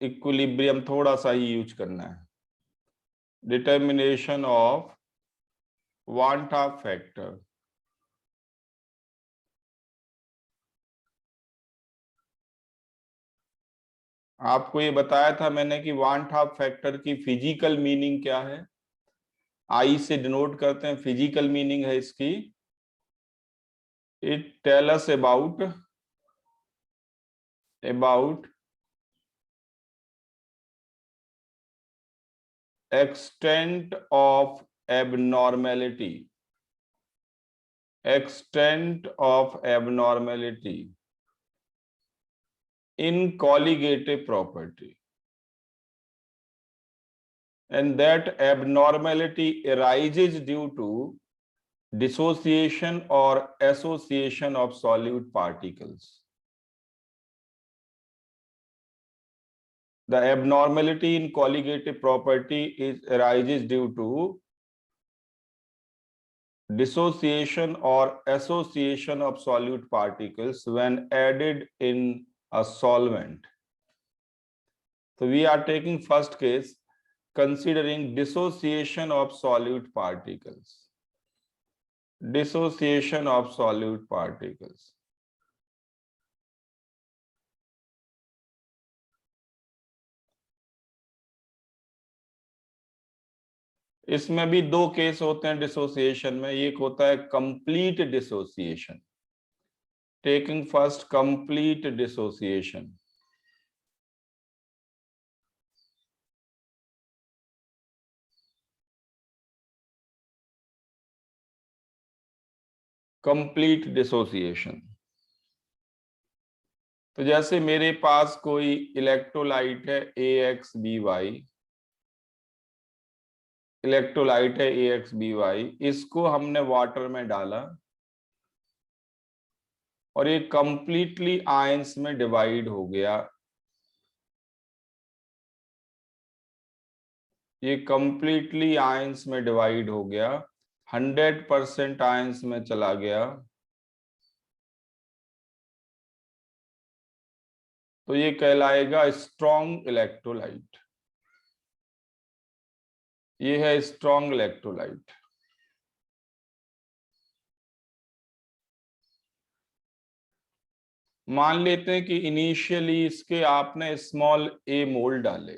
Equilibrium थोड़ा सा ही use करना है। Determination of one half factor. आपको ये बताया था मैंने कि वान हाफ फैक्टर की फिजिकल मीनिंग क्या है, आई से डिनोट करते हैं। फिजिकल मीनिंग है इसकी, it tell us about extent of abnormality in colligative property, and that abnormality arises due to dissociation or association of solute particles. The abnormality in colligative property arises due to dissociation or association of solute particles when added in a solvent. So we are taking first case, considering dissociation of solute particles. Dissociation of solute particles. इसमें भी दो case होते हैं dissociation में। एक होता है complete dissociation. Taking first complete dissociation. Complete dissociation, तो जैसे मेरे पास कोई इलेक्ट्रोलाइट है AXBY, इलेक्ट्रोलाइट है AXBY, इसको हमने वाटर में डाला और ये कंप्लीटली आयंस में डिवाइड हो गया। ये कंप्लीटली आयंस में डिवाइड हो गया, 100% आयंस में चला गया। तो ये कहलाएगा स्ट्रॉन्ग इलेक्ट्रोलाइट। ये है स्ट्रॉन्ग इलेक्ट्रोलाइट। मान लेते हैं कि इनिशियली इसके आपने स्मॉल a मोल डाले,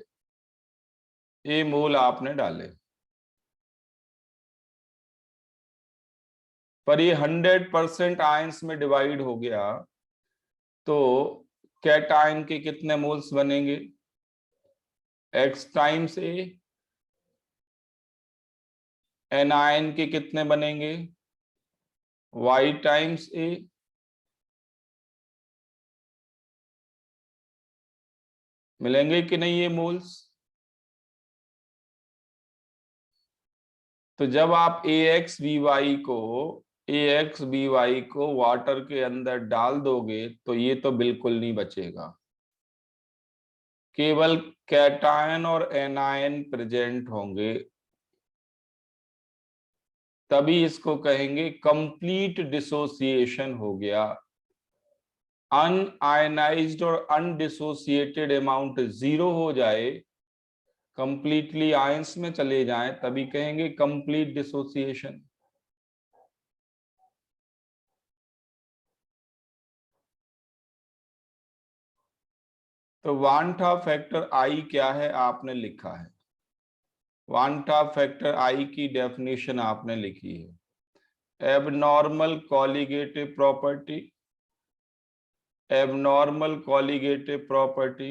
a मोल आपने डाले, पर ये 100% आयंस में डिवाइड हो गया, तो कैटायन के कितने मोल्स बनेंगे? X times A। एनायन के कितने बनेंगे? Y times A। मिलेंगे कि नहीं ये मोल्स? तो जब आप AXBY को वाटर के अंदर डाल दोगे तो ये तो बिल्कुल नहीं बचेगा, केवल कैटायन और एनायन प्रेजेंट होंगे, तभी इसको कहेंगे कंप्लीट डिसोसिएशन हो गया। अनआयनाइज्ड और अनडिसोसिएटेड अमाउंट 0 हो जाए, कंप्लीटली आयंस में चले जाएं, तभी कहेंगे कंप्लीट डिसोसिएशन। तो वान हाफ फैक्टर आई क्या है आपने लिखा है, वान हाफ फैक्टर आई की डेफिनेशन आपने लिखी है। Abnormal colligative property, abnormal colligative property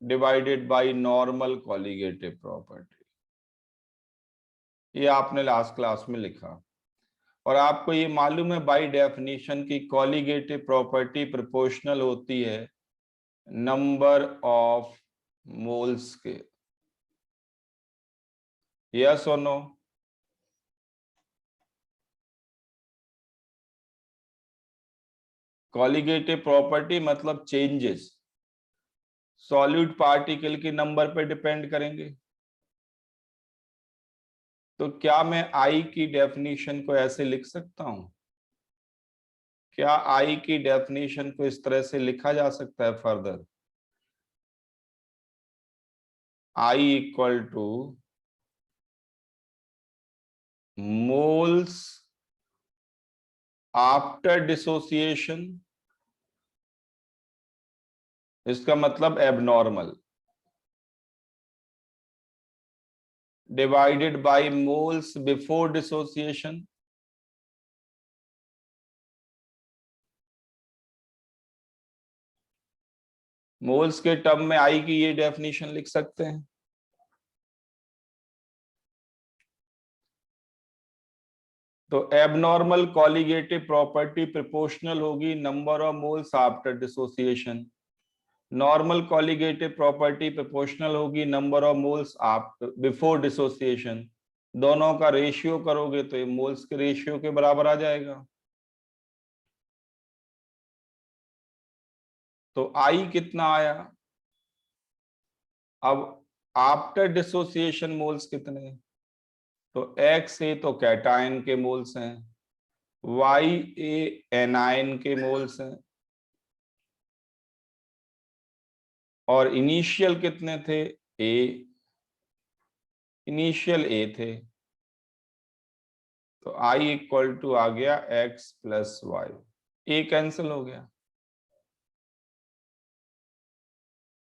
divided by normal colligative property. ये आपने लास्ट क्लास में लिखा। और आपको ये मालूम है बाय डेफिनेशन की कॉलिगेटिव प्रॉपर्टी प्रोपोर्शनल होती है नंबर ऑफ मोल्स के। यस और नो? कॉलिगेटिव प्रॉपर्टी मतलब चेंजेस सॉल्यूट पार्टिकल के नंबर पर डिपेंड करेंगे। तो क्या मैं आई की डेफिनेशन को ऐसे लिख सकता हूं? क्या आई की डेफिनेशन को इस तरह से लिखा जा सकता है further? I equal to moles after dissociation, इसका मतलब abnormal, divided by moles before dissociation. Moles के टर्म में आई की ये डेफिनेशन लिख सकते हैं। तो एबनॉर्मल कॉलिगेटिव प्रॉपर्टी प्रोपोर्शनल होगी number of moles after dissociation, normal colligative property proportional होगी number of moles after before dissociation. दोनों का रेशियो करोगे तो ये मोल्स के रेशियो के बराबर आ जाएगा। तो आई कितना आया? अब आफ्टर डिसोसिएशन मोल्स कितने? तो एक्स ए तो कैटायन के मोल्स हैं, वाई ए एनायन के मोल्स हैं, और इनिशियल कितने थे? ए, इनिशियल ए थे। तो आई इक्वल टू आ गया x plus y, A cancel हो गया,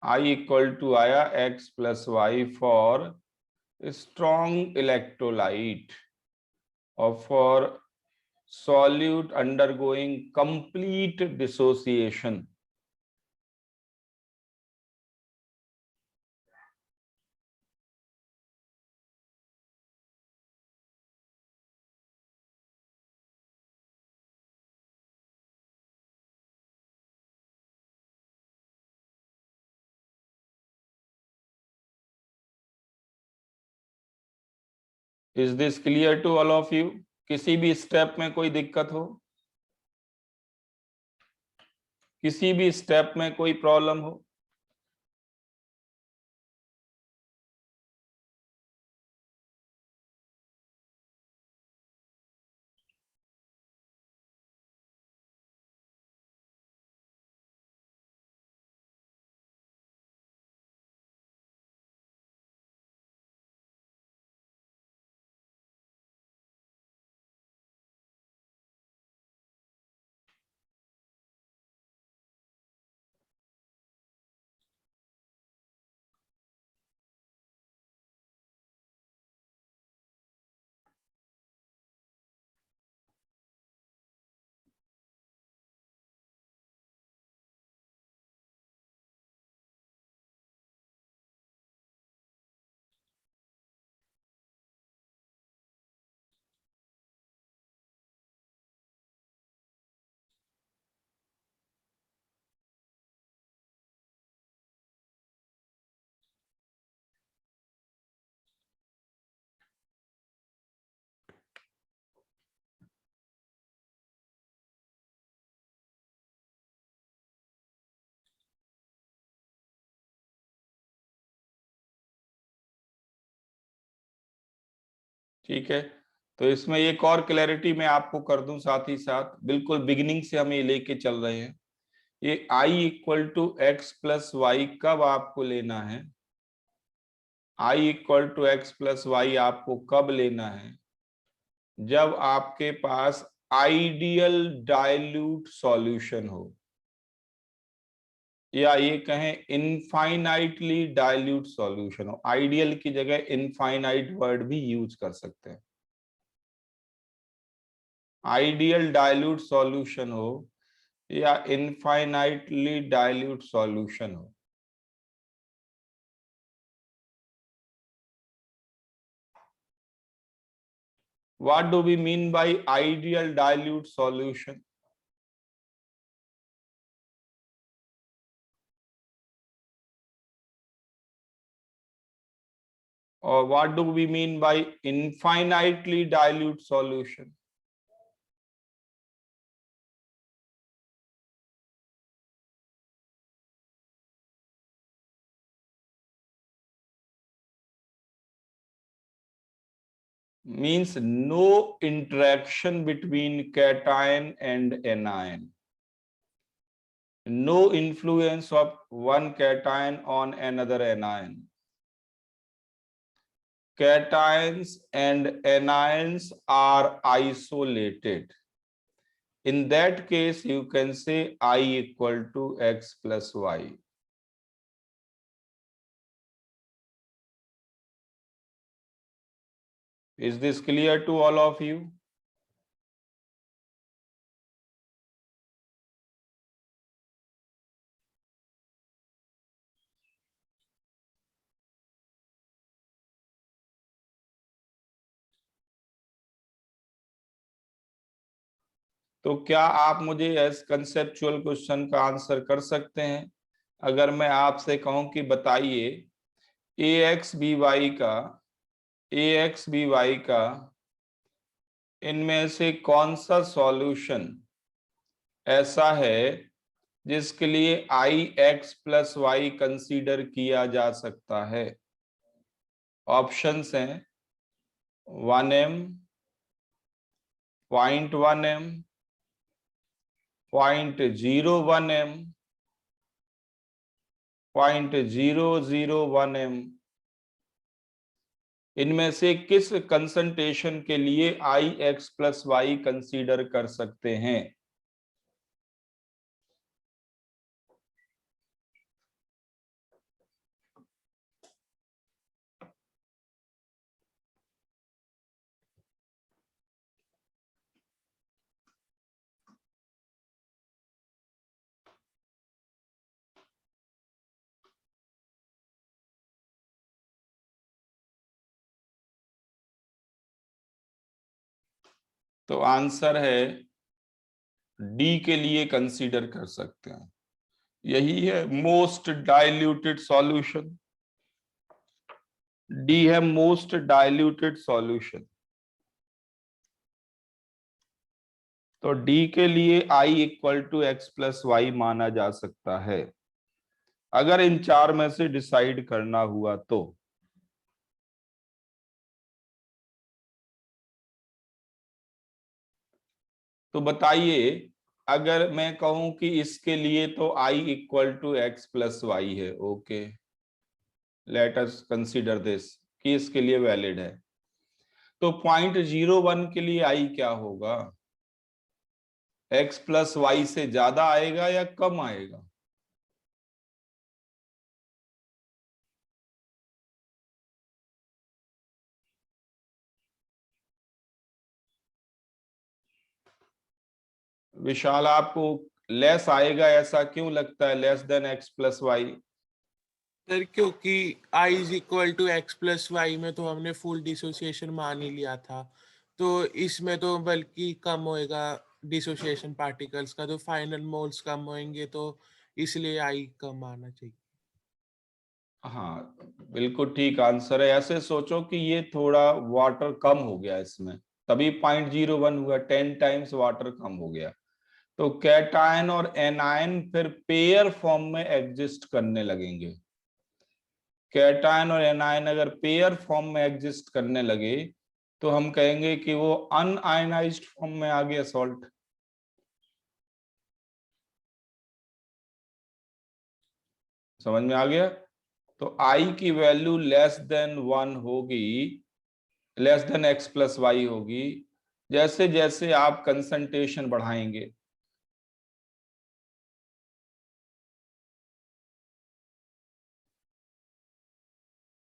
आई इक्वल टू आया x plus y for strong electrolyte और for solute undergoing complete dissociation। Is this clear to all of you? किसी भी स्टेप में कोई दिक्कत हो, किसी भी स्टेप में कोई प्रॉब्लम हो? ठीक है, तो इसमें एक और क्लैरिटी मैं आपको कर दूं साथ ही साथ, बिल्कुल बिगिनिंग से हम ये लेके चल रहे हैं। ये i equal to x plus y कब आपको लेना है? i equal to x plus y आपको कब लेना है? जब आपके पास आइडियल डाइल्यूट सॉल्यूशन हो, या ये कहें इनफाइनाइटली डाइल्यूट सॉल्यूशन हो। आइडियल की जगह इनफाइनाइट वर्ड भी यूज कर सकते हैं। आइडियल डाइल्यूट सॉल्यूशन हो या इनफाइनाइटली डाइल्यूट सॉल्यूशन हो, what do we mean by ideal dilute solution? Or what do we mean by infinitely dilute solution? Means no interaction between cation and anion, no influence of one cation on another anion, cations and anions are isolated. In that case, you can say I equal to x plus y. Is this clear to all of you? तो क्या आप मुझे S conceptual question का answer कर सकते हैं? अगर मैं आपसे कहूं कि बताइए ए एक्स बी वाई का इनमें से कौन सा सॉल्यूशन ऐसा है जिसके लिए आई एक्स प्लस वाई कंसीडर किया जा सकता है? ऑप्शंस हैं 1m, 0.1m, 0.01m, 0.001m। इनमें से किस कंसंट्रेशन के लिए आई एक्स प्लस वाई कंसीडर कर सकते हैं? तो आंसर है डी के लिए कंसीडर कर सकते हैं। यही है मोस्ट डाइल्यूटेड सॉल्यूशन। डी है मोस्ट डाइल्यूटेड सॉल्यूशन। तो डी के लिए I equal to x plus y माना जा सकता है अगर इन चार में से डिसाइड करना हुआ तो। तो बताइए अगर मैं कहूं कि इसके लिए तो I equal to x plus y है, okay, let us consider this कि इसके लिए वैलिड है, तो 0.01 के लिए आई क्या होगा? एक्स प्लस वाई से ज्यादा आएगा या कम आएगा? विशाल, आपको लेस आएगा ऐसा क्यों लगता है, less than x plus y? Sir क्योंकि i is equal to x plus y में तो हमने फुल डिसोसिएशन मान ही लिया था, तो इसमें तो बल्कि कम होएगा डिसोसिएशन पार्टिकल्स का, तो फाइनल मोल्स कम होंगे, तो इसलिए i कम आना चाहिए। हाँ बिल्कुल ठीक आंसर है। ऐसे सोचो कि ये थोड़ा वाटर कम हो गया इसमें, तभी 0.01 हुआ, 10 टाइम्स वाटर कम हो गया। तो कैटायन और एनायन फिर पेयर फॉर्म में एग्जिस्ट करने लगेंगे। कैटायन और एनायन अगर पेयर फॉर्म में एग्जिस्ट करने लगे तो हम कहेंगे कि वो अनआयनाइज्ड फॉर्म में आ गया सॉल्ट। समझ में आ गया? तो आई की वैल्यू लेस देन 1 होगी, less than x plus y होगी जैसे जैसे आप कंसंट्रेशन बढ़ाएंगे।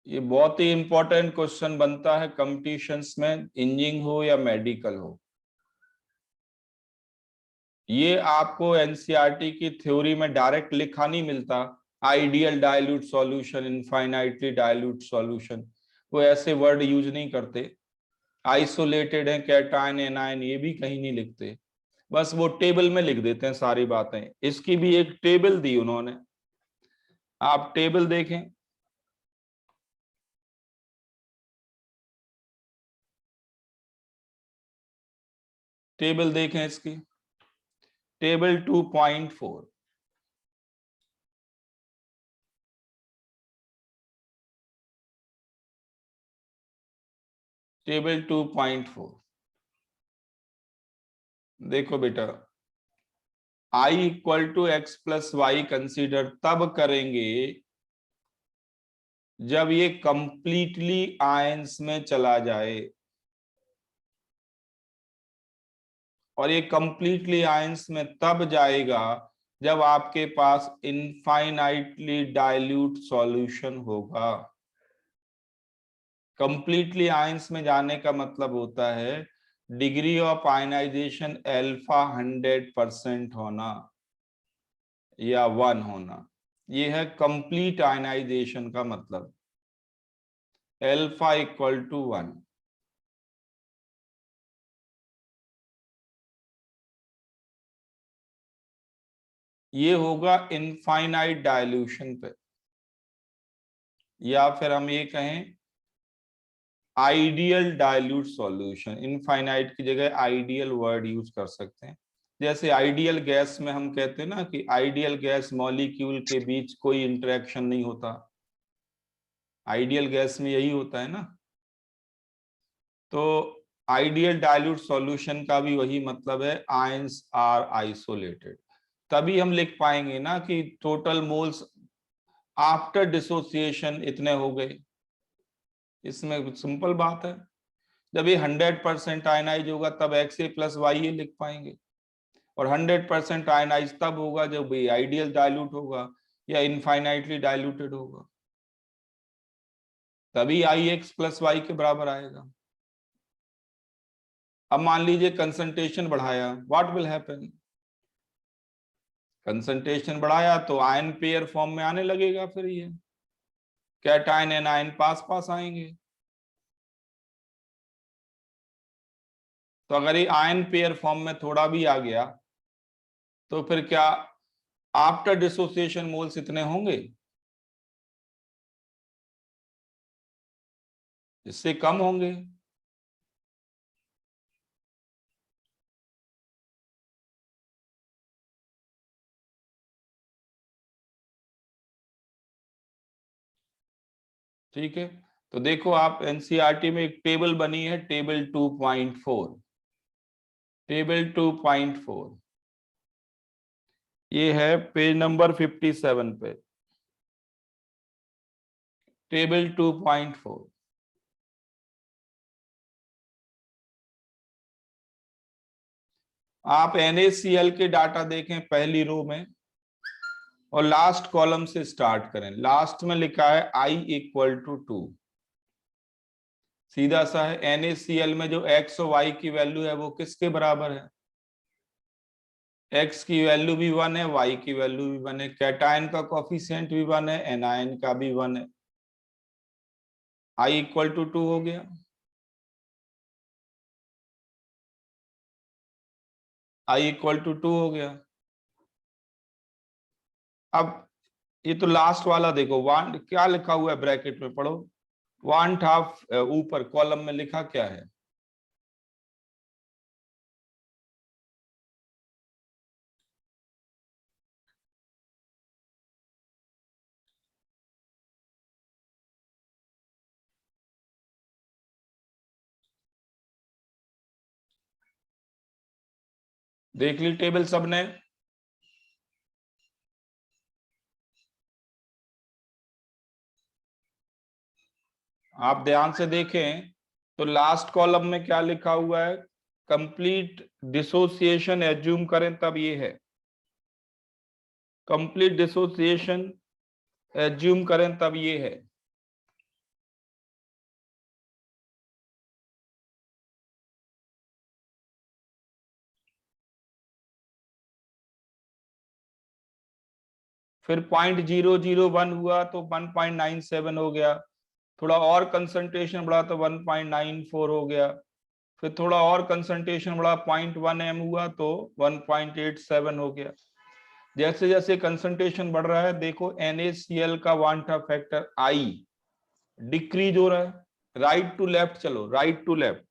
ये बहुत ही इंपॉर्टेंट क्वेश्चन बनता है कॉम्पिटिशन्स में, इंजीनियरिंग हो या मेडिकल हो। ये आपको एनसीईआरटी की थ्योरी में डायरेक्ट लिखा नहीं मिलता, ideal dilute solution, infinitely dilute solution, वो ऐसे वर्ड यूज नहीं करते। आइसोलेटेड है कैटायन एनायन, ये भी कहीं नहीं लिखते, बस वो टेबल में लिख देते हैं सारी बातें। इसकी भी एक टेबल दी उन्होंने, आप टेबल देखें। टेबल देखें इसकी, टेबल 2.4। टेबल 2.4 देखो बेटा, I equal to x plus y consider तब करेंगे जब ये कंप्लीटली आयंस में चला जाए, और ये कंप्लीटली आयंस में तब जाएगा जब आपके पास इनफाइनाइटली डाइल्यूट सॉल्यूशन होगा। कंप्लीटली आयंस में जाने का मतलब होता है डिग्री ऑफ आयनाइजेशन अल्फा 100% होना या 1 होना। ये है कंप्लीट आयनाइजेशन का मतलब, अल्फा इक्वल टू 1। ये होगा इनफाइनाइट डाइल्यूशन पे, या फिर हम ये कहें आइडियल डाइल्यूट सॉल्यूशन। इनफाइनाइट की जगह आइडियल वर्ड यूज कर सकते हैं। जैसे आइडियल गैस में हम कहते हैं ना कि आइडियल गैस मॉलिक्यूल के बीच कोई इंटरेक्शन नहीं होता, आइडियल गैस में यही होता है ना। तो आइडियल डाइल्यूट सॉल्यूशन का भी वही मतलब है, आयंस आर आइसोलेटेड। तभी हम लिख पाएंगे ना कि टोटल मोल्स आफ्टर डिसोसिएशन इतने हो गए। इसमें सिंपल बात है, जब ये 100% आयनाइज होगा तब XA प्लस YA लिख पाएंगे, और 100% आयनाइज तब होगा जब ये आइडियल डाइल्यूट होगा या इनफाइनाइटली डाइल्यूटेड होगा, तभी IX प्लस Y के बराबर आएगा। अब मान लीजिए कंसंट्रेशन बढ़ाया, व्हाट विल हैपन? कंसंट्रेशन बढ़ाया तो आयन पेयर फॉर्म में आने लगेगा, फिर ये कैटायन एंड आयन पास पास आएंगे। तो अगर ये आयन पेयर फॉर्म में थोड़ा भी आ गया तो फिर क्या आफ्टर डिसोसिएशन मोल्स इतने होंगे? इससे कम होंगे। ठीक है, तो देखो आप एनसीईआरटी में एक टेबल बनी है, टेबल 2.4। टेबल 2.4 ये है पेज नंबर 57 पे, टेबल 2.4। आप NaCl के डाटा देखें पहली रो में, और लास्ट कॉलम से स्टार्ट करें। लास्ट में लिखा है I इक्वल टू 2, सीधा सा है। NaCl में जो x और y की वैल्यू है वो किसके बराबर है? x की वैल्यू भी 1 है, y की वैल्यू भी 1 है, कैटायन का कोफिशिएंट भी 1 है, एनायन का भी 1 है। I इक्वल टू 2 हो गया। I इक्वल टू 2 हो गया। अब ये तो लास्ट वाला देखो, वन क्या लिखा हुआ है ब्रैकेट में, पढ़ो। 1/2 ऊपर कॉलम में लिखा क्या है? देख ली टेबल सबने? आप ध्यान से देखें तो लास्ट कॉलम में क्या लिखा हुआ है? कंप्लीट डिसोसिएशन एज्यूम करें तब ये है, कंप्लीट डिसोसिएशन एज्यूम करें तब ये है। फिर 0.001 हुआ तो 1.97 हो गया, थोड़ा और कंसंट्रेशन बढ़ा तो 1.94 हो गया, फिर थोड़ा और कंसंट्रेशन बढ़ा 0.1 m हुआ तो 1.87 हो गया। जैसे जैसे कंसंट्रेशन बढ़ रहा है देखो NaCl का वांटा फैक्टर I डिक्रीज हो रहा है। राइट टू लेफ्ट चलो, राइट टू लेफ्ट।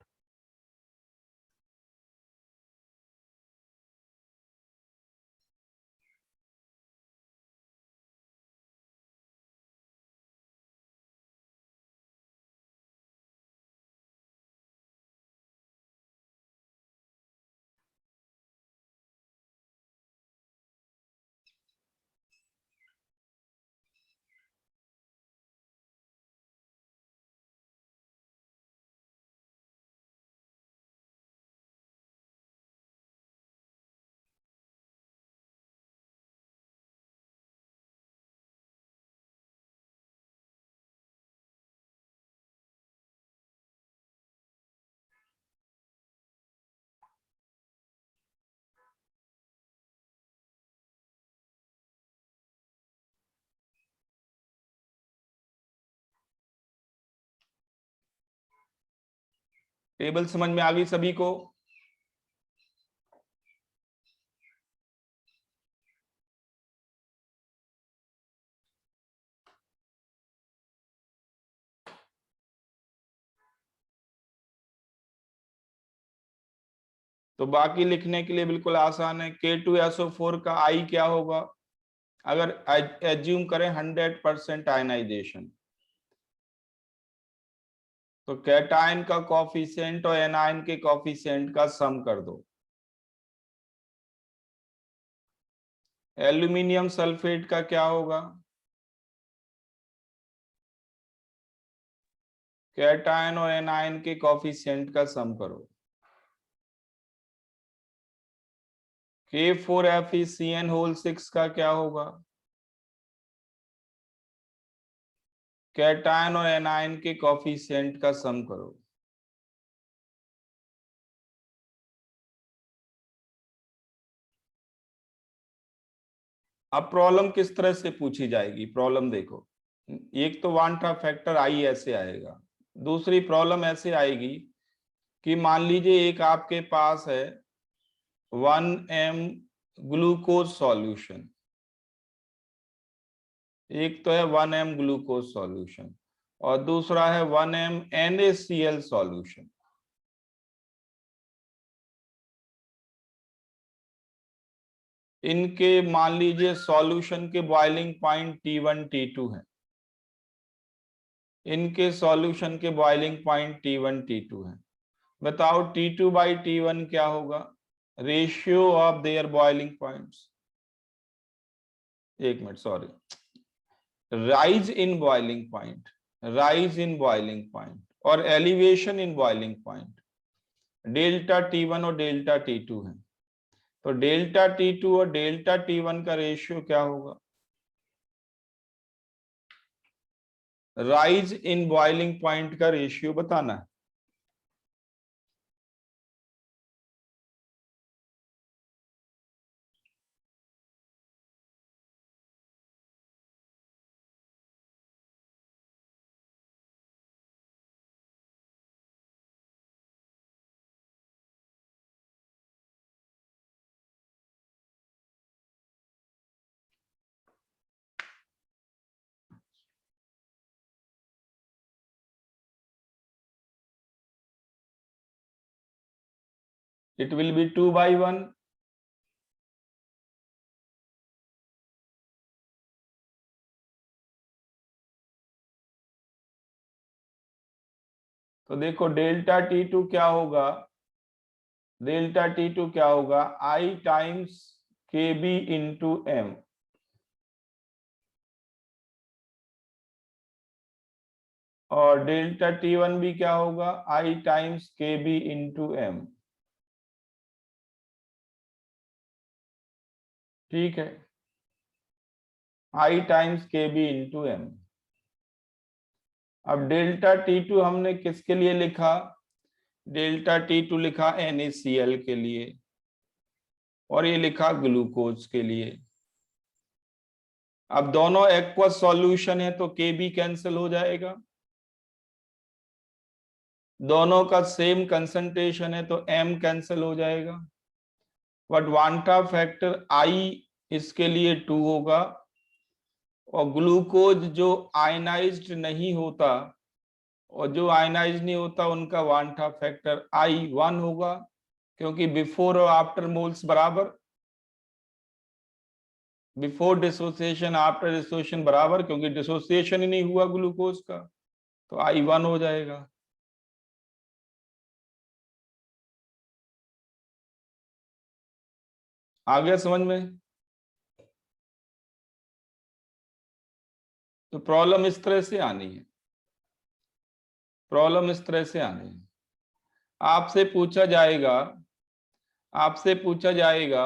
टेबल समझ में आ गई सभी को? तो बाकी लिखने के लिए बिल्कुल आसान है। K2SO4 का आई क्या होगा? अगर एज्यूम करें 100% आयनाइजेशन, तो कैटायन का कॉफिशिएंट और एनायन के कॉफिशिएंट का सम कर दो। एल्यूमिनियम सल्फेट का क्या होगा? कैटायन और एनायन के कॉफिशिएंट का सम करो। K4FeCN6 का क्या होगा? कैटायन और एनायन के कॉफिशिएंट का सम करो। अब प्रॉब्लम किस तरह से पूछी जाएगी? प्रॉब्लम देखो, एक तो वांट ऑफ फैक्टर आई ऐसे आएगा, दूसरी प्रॉब्लम ऐसे आएगी कि मान लीजिए एक आपके पास है 1m ग्लूकोज सॉल्यूशन, एक तो है 1m ग्लूकोज सॉल्यूशन और दूसरा है 1m NaCl सॉल्यूशन। इनके मान लीजिए सॉल्यूशन के बॉइलिंग पॉइंट T1 T2 है, इनके सॉल्यूशन के बॉइलिंग पॉइंट T1 T2 है। बताओ T2/T1 क्या होगा? Ratio of their boiling points, एक minute sorry, rise in boiling point, rise in boiling point और elevation in boiling point. Delta T1 और डेल्टा T2 है, तो डेल्टा T2 और डेल्टा T1 का रेशियो क्या होगा? राइज इन बॉइलिंग पॉइंट का रेशियो बताना है। It will be 2/1. तो देखो डेल्टा T2 क्या होगा? डेल्टा T2 क्या होगा? I times KB into M। और डेल्टा T1 भी क्या होगा? I times KB into M। ठीक है, I times KB into M। अब डेल्टा T2 हमने किसके लिए लिखा? डेल्टा T2 लिखा NaCl के लिए और ये लिखा ग्लूकोज के लिए। अब दोनों एक्वस सॉल्यूशन है तो KB कैंसिल हो जाएगा, दोनों का सेम कंसंट्रेशन है तो M कैंसिल हो जाएगा, बट वांटा फैक्टर I इसके लिए 2 होगा और ग्लूकोज जो आयनाइज्ड नहीं होता और जो आयनाइज नहीं होता उनका वांटा फैक्टर I 1 होगा, क्योंकि बिफोर और आफ्टर मोल्स बराबर, बिफोर डिसोसिएशन आफ्टर डिसोसिएशन बराबर, क्योंकि डिसोसिएशन ही नहीं हुआ ग्लूकोज का, तो I 1 हो जाएगा। आ गया समझ में? तो प्रॉब्लम इस तरह से आनी है, प्रॉब्लम इस तरह से आनी है। आपसे पूछा जाएगा, आपसे पूछा जाएगा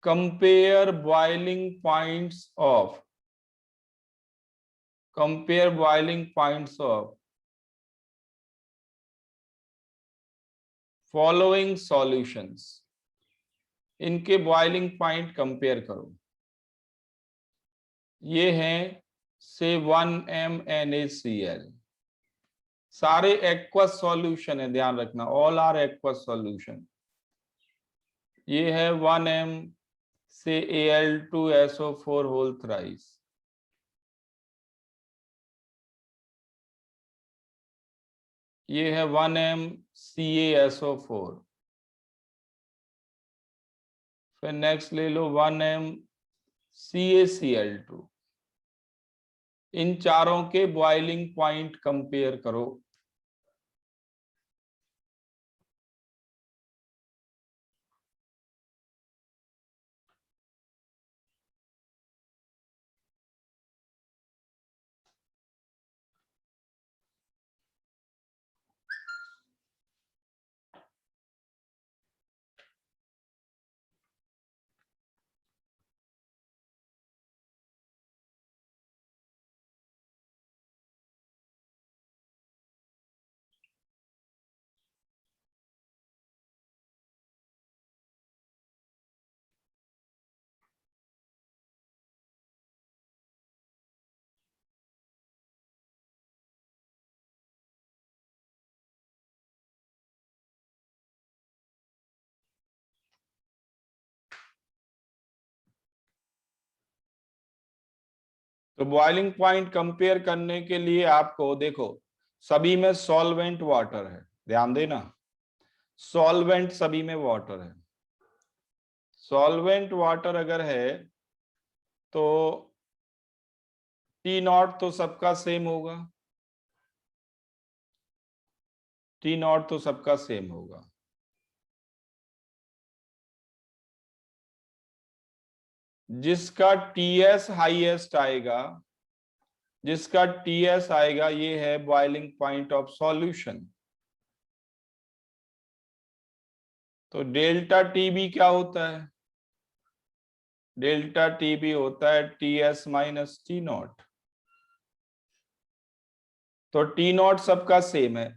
compare boiling points of, compare boiling points of following solutions, इनके बॉइलिंग पॉइंट कंपेयर करो। ये हैं से 1m NaCl, सारे एक्वस सॉल्यूशन है, ध्यान रखना, ऑल आर एक्वस सॉल्यूशन। ये है 1m से Al2SO4 होल थ्राइस। ये है 1m CaSO4। फिर नेक्स्ट ले लो 1m CaCl2। इन चारों के बॉइलिंग पॉइंट कंपेयर करो। तो बॉइलिंग पॉइंट कंपेयर करने के लिए आपको देखो, सभी में सॉल्वेंट वाटर है, ध्यान देना, सॉल्वेंट सभी में वाटर है। सॉल्वेंट वाटर अगर है तो T0 तो सबका सेम होगा, T0 तो सबका सेम होगा। जिसका TS हाईएस्ट आएगा, जिसका TS आएगा, ये है बॉइलिंग पॉइंट ऑफ सॉल्यूशन। तो डेल्टा TB क्या होता है? डेल्टा TB होता है TS माइनस T0। तो T0 सबका सेम है,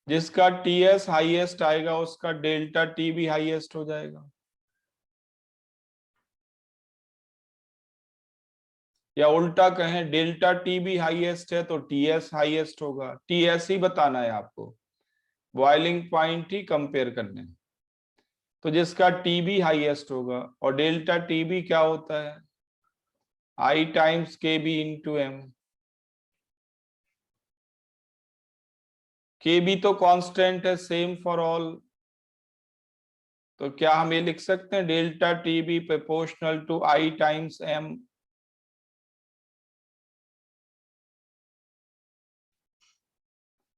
जिसका TS हाईएस्ट आएगा उसका डेल्टा TB हाईएस्ट हो जाएगा। या उल्टा कहें, डेल्टा TB हाईएस्ट है तो TS हाईएस्ट होगा। TS ही बताना है आपको, बॉइलिंग पॉइंट ही कंपेयर करने हैं। तो जिसका TB हाईएस्ट होगा, और डेल्टा TB क्या होता है? I times KB into M। KB तो कांस्टेंट है, सेम फॉर ऑल। तो क्या हम ये लिख सकते हैं, delta TB proportional to I times M।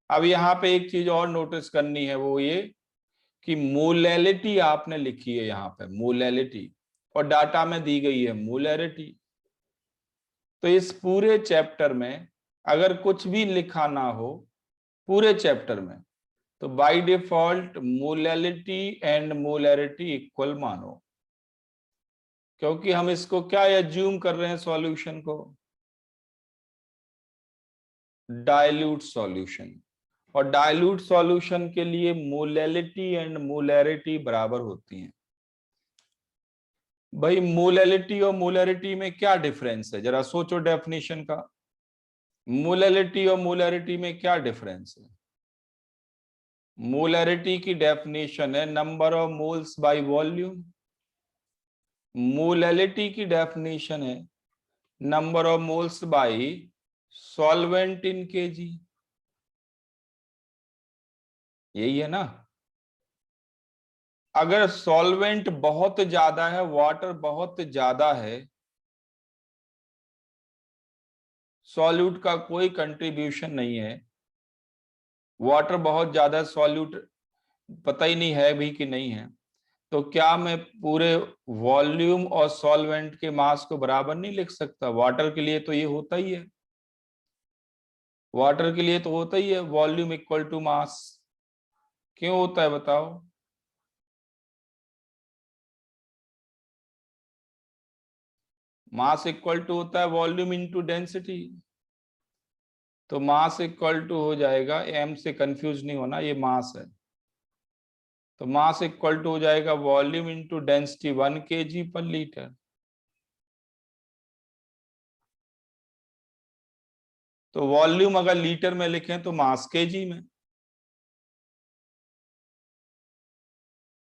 अब यहाँ पे एक चीज और नोटिस करनी है, वो ये कि मोलैलिटी आपने लिखी है यहाँ पे, मोलैलिटी, और डाटा में दी गई है मोलैरिटी। तो इस पूरे चैप्टर में अगर कुछ भी लिखा ना हो पूरे चैप्टर में, तो by default molality and molarity equal मानो, क्योंकि हम इसको क्या एज्यूम कर रहे हैं, सॉल्यूशन को डाइल्यूट सॉल्यूशन। और डाइल्यूट सॉल्यूशन के लिए मोलैलिटी एंड मोलैरिटी बराबर होती हैं। भाई मोलैलिटी और मोलैरिटी में क्या डिफरेंस है, जरा सोचो डेफिनेशन का। मोलैलिटी और मोलैरिटी में क्या डिफरेंस है? मोलैरिटी की डेफिनेशन है number of moles by volume. Molality की डेफिनेशन है number of moles bye solvent in KG. यही है ना? अगर सॉल्वेंट बहुत ज्यादा है, वाटर बहुत ज्यादा है, सॉल्यूट का कोई कंट्रीब्यूशन नहीं है, वाटर बहुत ज्यादा, सॉल्यूट पता ही नहीं है भी कि नहीं है, तो क्या मैं पूरे वॉल्यूम और सॉल्वेंट के मास को बराबर नहीं लिख सकता? वाटर के लिए तो ये होता ही है, वाटर के लिए तो होता ही है वॉल्यूम इक्वल टू मास। क्यों होता है बताओ? मास इक्वल टू होता है वॉल्यूम इनटू डेंसिटी। तो मास इक्वल टू हो जाएगा, m से कंफ्यूज नहीं होना, ये मास है, तो मास इक्वल टू हो जाएगा वॉल्यूम इनटू डेंसिटी 1 kg पर लीटर। तो वॉल्यूम अगर लीटर में लिखें तो मास केजी में,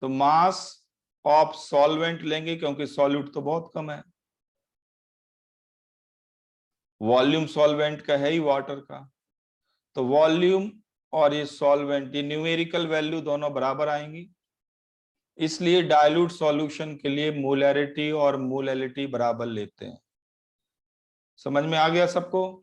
तो मास ऑफ सॉल्वेंट लेंगे क्योंकि सॉल्यूट तो बहुत कम है, वॉल्यूम सॉल्वेंट का है ही वाटर का, तो वॉल्यूम और ये सॉल्वेंट ये न्यूमेरिकल वैल्यू दोनों बराबर आएंगी, इसलिए डाइल्यूट सॉल्यूशन के लिए मोलैरिटी और मोलैलिटी बराबर लेते हैं। समझ में आ गया सबको?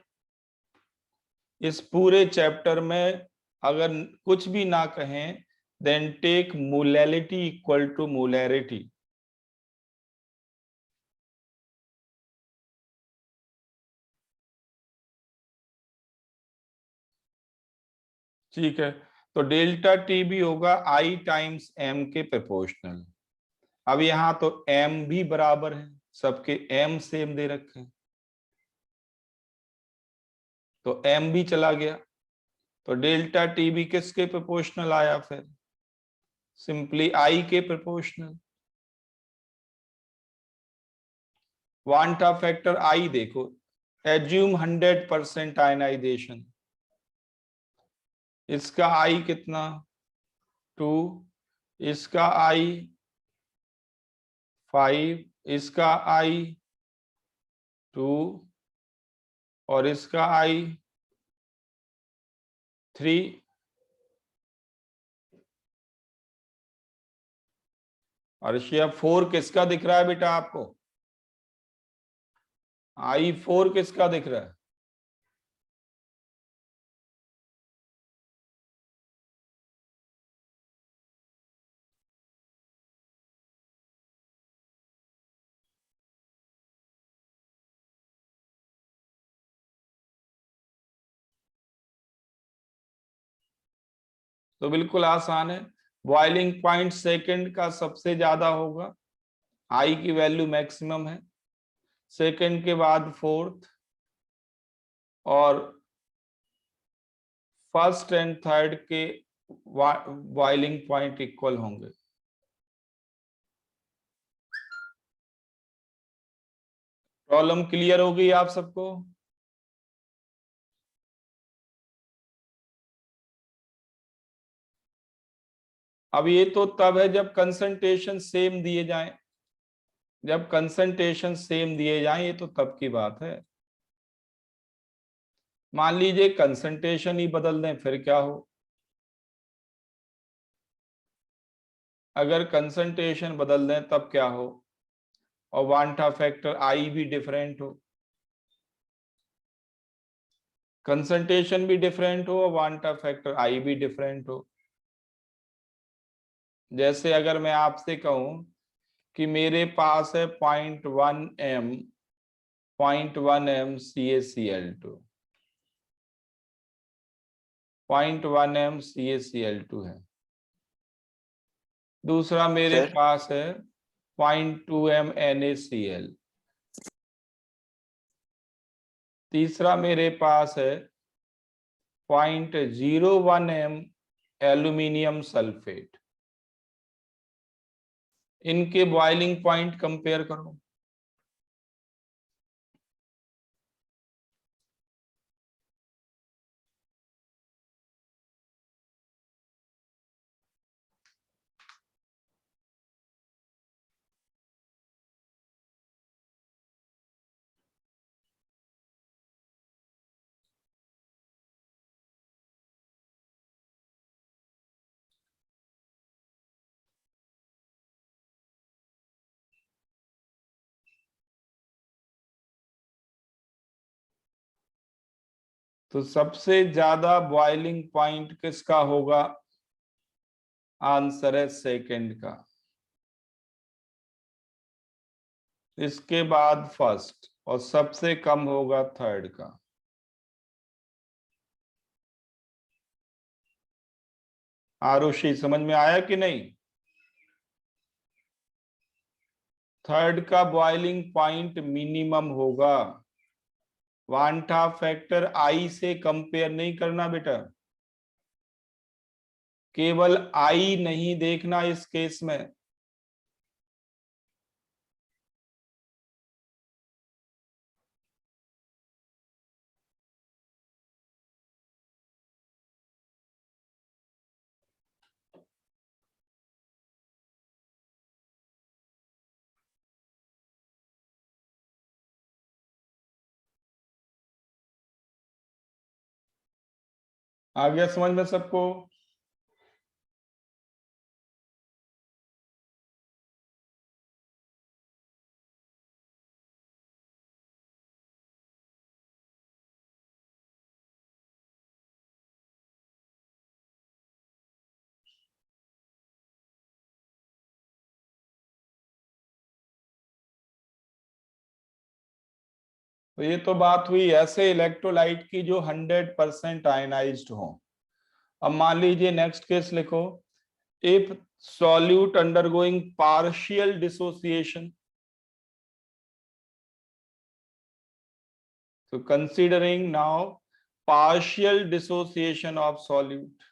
इस पूरे चैप्टर में अगर कुछ भी ना कहें, then take molality equal to molarity. ठीक है, तो डेल्टा टी भी होगा आई टाइम्स एम के प्रोपोर्शनल। अब यहां तो एम भी बराबर है, सबके एम सेम दे रखे हैं, तो एम भी चला गया, तो डेल्टा टी भी किसके प्रोपोर्शनल आया? फिर सिंपली आई के प्रोपोर्शनल। वांटा फैक्टर आई देखो, एज्यूम 100% आयनाइजेशन, इसका आई कितना? 2, इसका आई 5, इसका आई 2 और इसका आई 3। अर्शिया 4 किसका दिख रहा है बेटा आपको? आई 4 किसका दिख रहा है? तो बिल्कुल आसान है, बॉइलिंग पॉइंट सेकंड का सबसे ज्यादा होगा, आई की वैल्यू मैक्सिमम है, सेकंड के बाद फोर्थ, और फर्स्ट एंड थर्ड के बॉइलिंग पॉइंट इक्वल होंगे। प्रॉब्लम क्लियर हो गई आप सबको? अब ये तो तब है जब कंसंट्रेशन सेम दिए जाएं, जब कंसंट्रेशन सेम दिए जाएं, ये तो तब की बात है। मान लीजिए कंसंट्रेशन ही बदल दें, फिर क्या हो? अगर कंसंट्रेशन बदल दें तब क्या हो, और वांटा फैक्टर आई भी डिफरेंट हो, कंसंट्रेशन भी डिफरेंट हो और वांटा फैक्टर आई भी डिफरेंट हो। जैसे अगर मैं आपसे कहूं कि मेरे पास है 0.1 m CaCl2, 0.1 m CaCl2 है, दूसरा मेरे सर पास है 0.2 m NaCl, तीसरा मेरे पास है 0.01 m एल्यूमिनियम सल्फेट। इनके बॉइलिंग पॉइंट कंपेयर करो। तो सबसे ज्यादा बॉइलिंग पॉइंट किसका होगा? आंसर है सेकंड का, इसके बाद फर्स्ट, और सबसे कम होगा थर्ड का। आरुषि समझ में आया कि नहीं? थर्ड का बॉइलिंग पॉइंट मिनिमम होगा, वांटा फैक्टर आई से कंपेयर नहीं करना बेटा, केवल आई नहीं देखना इस केस में। आ गया समझ में सबको? तो ये तो बात हुई ऐसे इलेक्ट्रोलाइट की जो 100% आयनाइज्ड हो। अब मान लीजिए नेक्स्ट केस लिखो, if solute undergoing partial dissociation, so considering now partial dissociation of solute,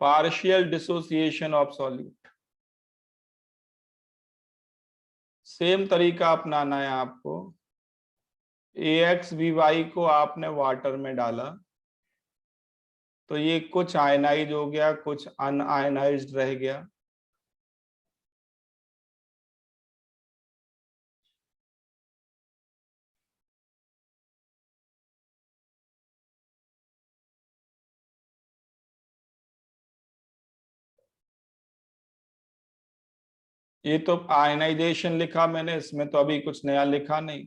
partial dissociation of solute, same तरीका अपनाना है आपको। AX को आपने वाटर में डाला तो ये कुछ आयनाइज हो गया, कुछ अनआयनाइज्ड रह गया। ये तो आयनाइजेशन लिखा मैंने, इसमें तो अभी कुछ नया लिखा नहीं।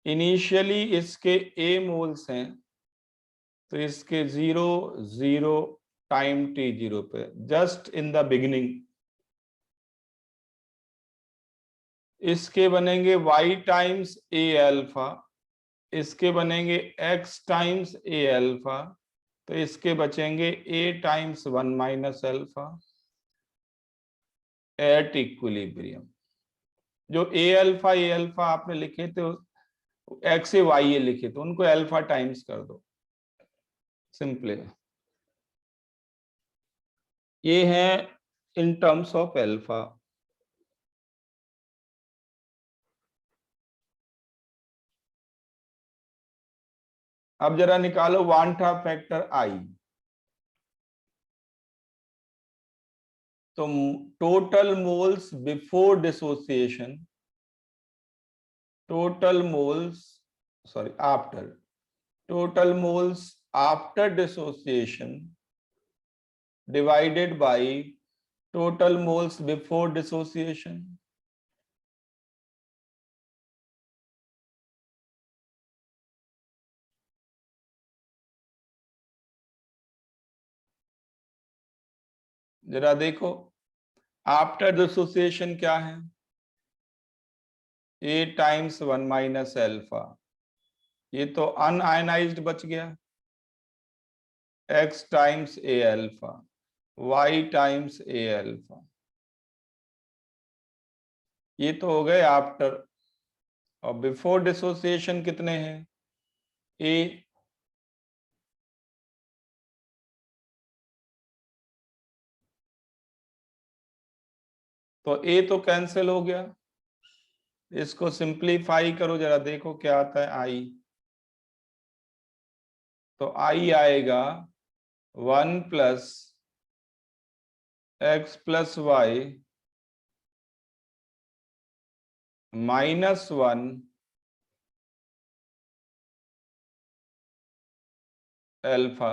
इनिशियली इसके A मोल्स हैं तो इसके 0 0 टाइम T0 पे, जस्ट इन द बिगिनिंग। इसके बनेंगे Y टाइम्स A अल्फा, इसके बनेंगे X टाइम्स A अल्फा, तो इसके बचेंगे A times 1 minus alpha at equilibrium. जो A अल्फा आपने लिखे थे, X ए Y ए लिखे थे, उनको अल्फा टाइम्स कर दो, सिंपली। ये है इन टर्म्स ऑफ अल्फा। अब जरा निकालो वांटा फैक्टर आई। तो total moles before dissociation, total moles, sorry after, total moles after dissociation divided by total moles before dissociation। जरा देखो आफ्टर डिसोसिएशन क्या है, A टाइम्स 1 माइनस अल्फा, ये तो अनआयनाइज्ड बच गया, X times A alpha, Y times A alpha, ये तो हो गए आफ्टर। और बिफोर डिसोसिएशन कितने हैं, A, तो A तो कैंसिल हो गया, इसको सिंप्लीफाई करो जरा, देखो क्या आता है I। तो I आएगा 1 plus x plus y -1 alpha,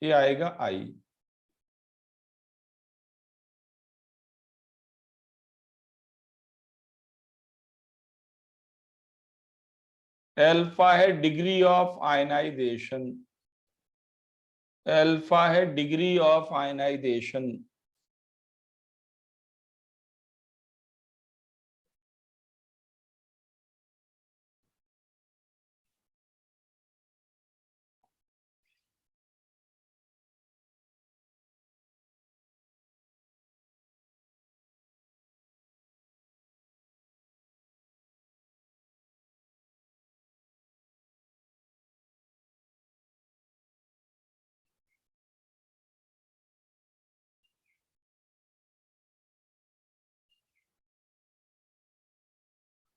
ये आएगा I। अल्फा है डिग्री ऑफ आयनाइजेशन, अल्फा है डिग्री ऑफ आयनाइजेशन।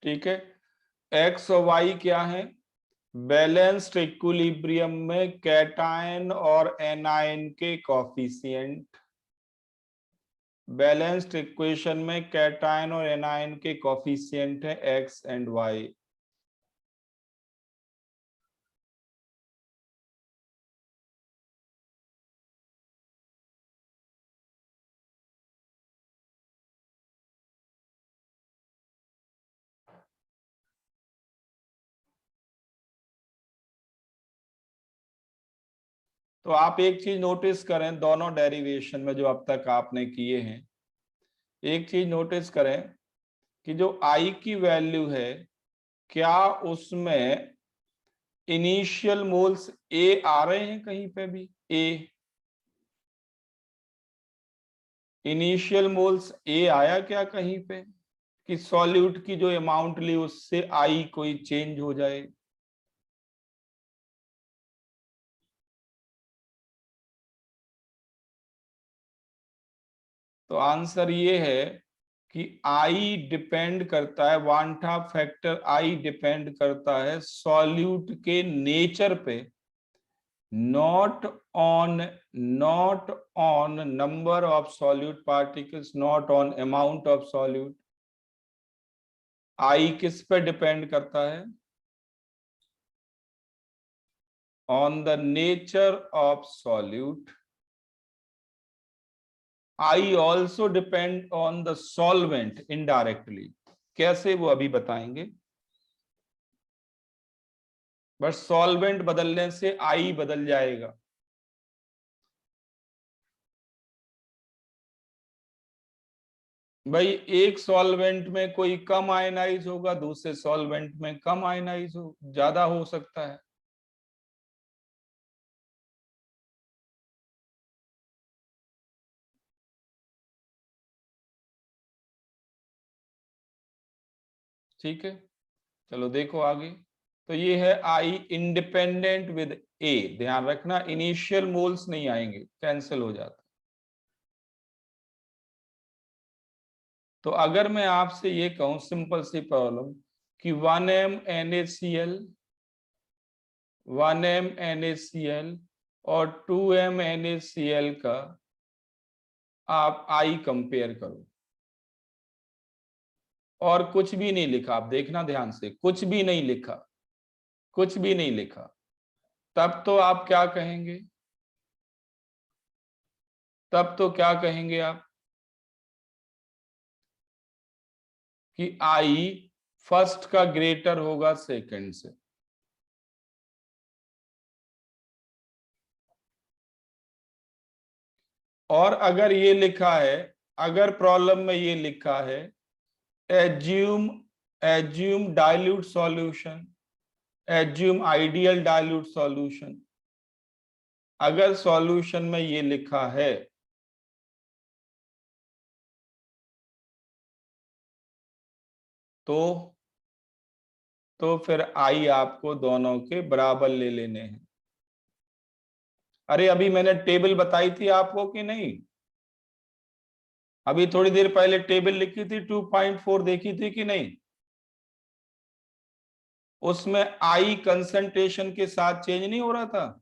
ठीक है, एक्स और वाई क्या है, बैलेंस्ड इक्विलिब्रियम में कैटायन और एनायन के कॉफिशिएंट, बैलेंस्ड इक्वेशन में कैटायन और एनायन के कॉफिशिएंट है एक्स एंड वाई। तो आप एक चीज नोटिस करें दोनों डेरिवेशन में जो अब तक आपने किए हैं, एक चीज नोटिस करें कि जो आई की वैल्यू है क्या उसमें इनिशियल मोल्स ए आ रहे हैं कहीं पे भी? ए इनिशियल मोल्स ए आया क्या कहीं पे कि सॉल्यूट की जो अमाउंट ली उससे आई कोई चेंज हो जाए? तो आंसर ये है कि आई डिपेंड करता है, वांटा फैक्टर आई डिपेंड करता है सॉल्यूट के नेचर पे, not on number of solute particles, not on amount of solute. I किस पे डिपेंड करता है? On the nature of solute. I also depend on the solvent indirectly. कैसे वो अभी बताएंगे, बस सॉल्वेंट बदलने से आई बदल जाएगा। भाई एक सॉल्वेंट में कोई कम आयनाइज होगा, दूसरे सॉल्वेंट में कम आयनाइज हो ज्यादा हो सकता है। ठीक है, चलो देखो आगे। तो ये है आई इंडिपेंडेंट विद ए, ध्यान रखना इनिशियल मोल्स नहीं आएंगे, कैंसिल हो जाता। तो अगर मैं आपसे ये कहूं सिंपल सी प्रॉब्लम कि 1m NaCl 1m NaCl और 2m NaCl का आप आई कंपेयर करो, और कुछ भी नहीं लिखा, आप देखना ध्यान से, कुछ भी नहीं लिखा, कुछ भी नहीं लिखा, तब तो आप क्या कहेंगे? तब तो क्या कहेंगे आप कि आई फर्स्ट का ग्रेटर होगा सेकंड से। और अगर ये लिखा है, अगर प्रॉब्लम में ये लिखा है assume dilute solution, assume ideal dilute solution, अगर सॉल्यूशन में ये लिखा है तो फिर आई आपको दोनों के बराबर ले लेने हैं। अरे अभी मैंने टेबल बताई थी आपको कि नहीं? अभी थोड़ी देर पहले टेबल लिखी थी, 2.4 देखी थी कि नहीं? उसमें आई कंसंट्रेशन के साथ चेंज नहीं हो रहा था?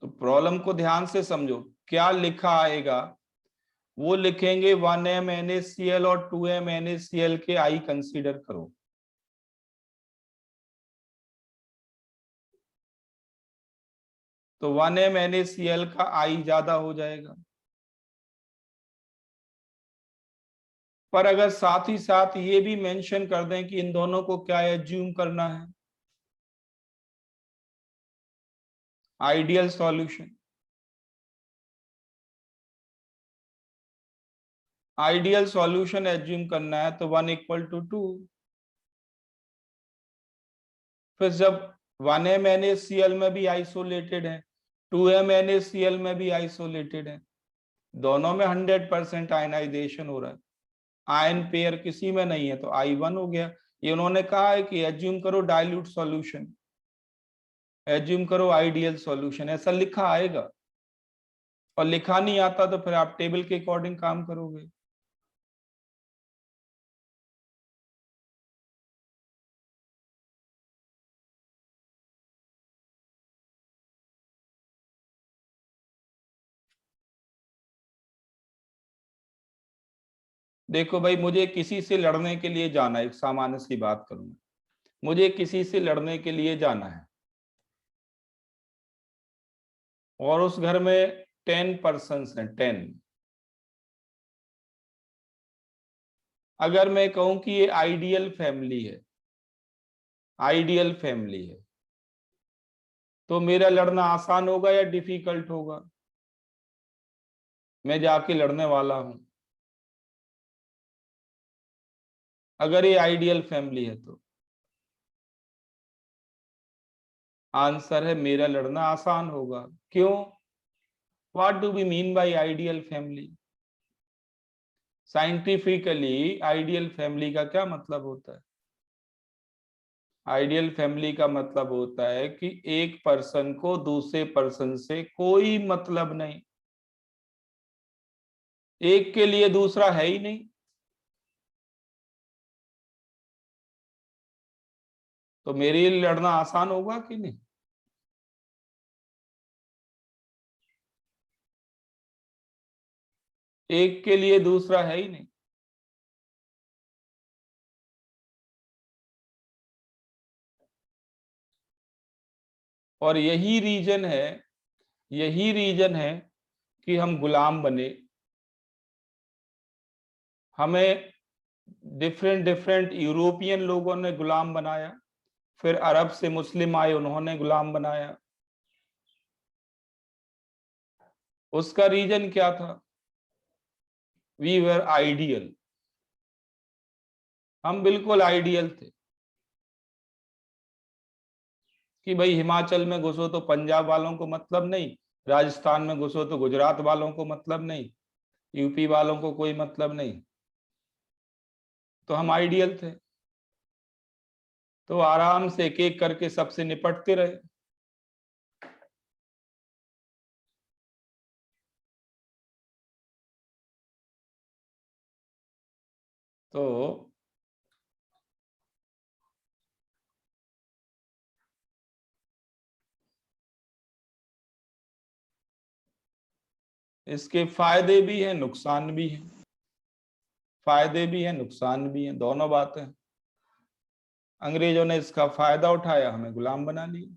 तो प्रॉब्लम को ध्यान से समझो, क्या लिखा आएगा वो लिखेंगे 1m NaCl और 2m NaCl के आई कंसीडर करो। तो 1m NaCl का आई ज्यादा हो जाएगा। पर अगर साथ ही साथ ये भी मेंशन कर दें कि इन दोनों को क्या एज्यूम करना है, ideal solution, ideal solution assume करना है तो 1 = 2। फिर जब 1m NaCl में भी आइसोलेटेड है, 2m NaCl में भी आइसोलेटेड है, दोनों में 100% आयनाइजेशन हो रहा है, आयन पेयर किसी में नहीं है, तो I1 हो गया। ये उन्होंने कहा है कि एज्यूम करो डाइल्यूट सॉल्यूशन, एज्यूम करो आइडियल सॉल्यूशन, ऐसा लिखा आएगा। और लिखा नहीं आता तो फिर आप टेबल के अकॉर्डिंग काम करोगे। देखो भाई, मुझे किसी से लड़ने के लिए जाना है, एक सामान्य सी बात करूंगा, मुझे किसी से लड़ने के लिए जाना है और उस घर में 10 पर्सन्स हैं, 10। अगर मैं कहूं कि ये आइडियल फैमिली है, आइडियल फैमिली है, तो मेरा लड़ना आसान होगा या डिफिकल्ट होगा? मैं जाके लड़ने वाला हूं। अगर ये आइडियल फैमिली है तो आंसर है मेरा लड़ना आसान होगा। क्यों? What do we mean by ideal family? Scientifically ideal family का क्या मतलब होता है? आइडियल फैमिली का मतलब होता है कि एक पर्सन को दूसरे पर्सन से कोई मतलब नहीं, एक के लिए दूसरा है ही नहीं। तो मेरे लिए लड़ना आसान होगा कि नहीं? एक के लिए दूसरा है ही नहीं। और यही रीजन है, यही रीजन है कि हम गुलाम बने। हमें डिफरेंट डिफरेंट यूरोपियन लोगों ने गुलाम बनाया, फिर अरब से मुस्लिम आए, उन्होंने गुलाम बनाया। उसका रीजन क्या था? We were ideal. हम बिल्कुल आइडियल थे कि भाई हिमाचल में घुसो तो पंजाब वालों को मतलब नहीं, राजस्थान में घुसो तो गुजरात वालों को मतलब नहीं, यूपी वालों को कोई मतलब नहीं। तो हम आइडियल थे, तो आराम से एक एक करके सबसे निपटते रहे। तो इसके फायदे भी हैं, नुकसान भी हैं। फायदे भी हैं, नुकसान भी हैं, दोनों बातें। अंग्रेजों ने इसका फायदा उठाया, हमें गुलाम बना लिया।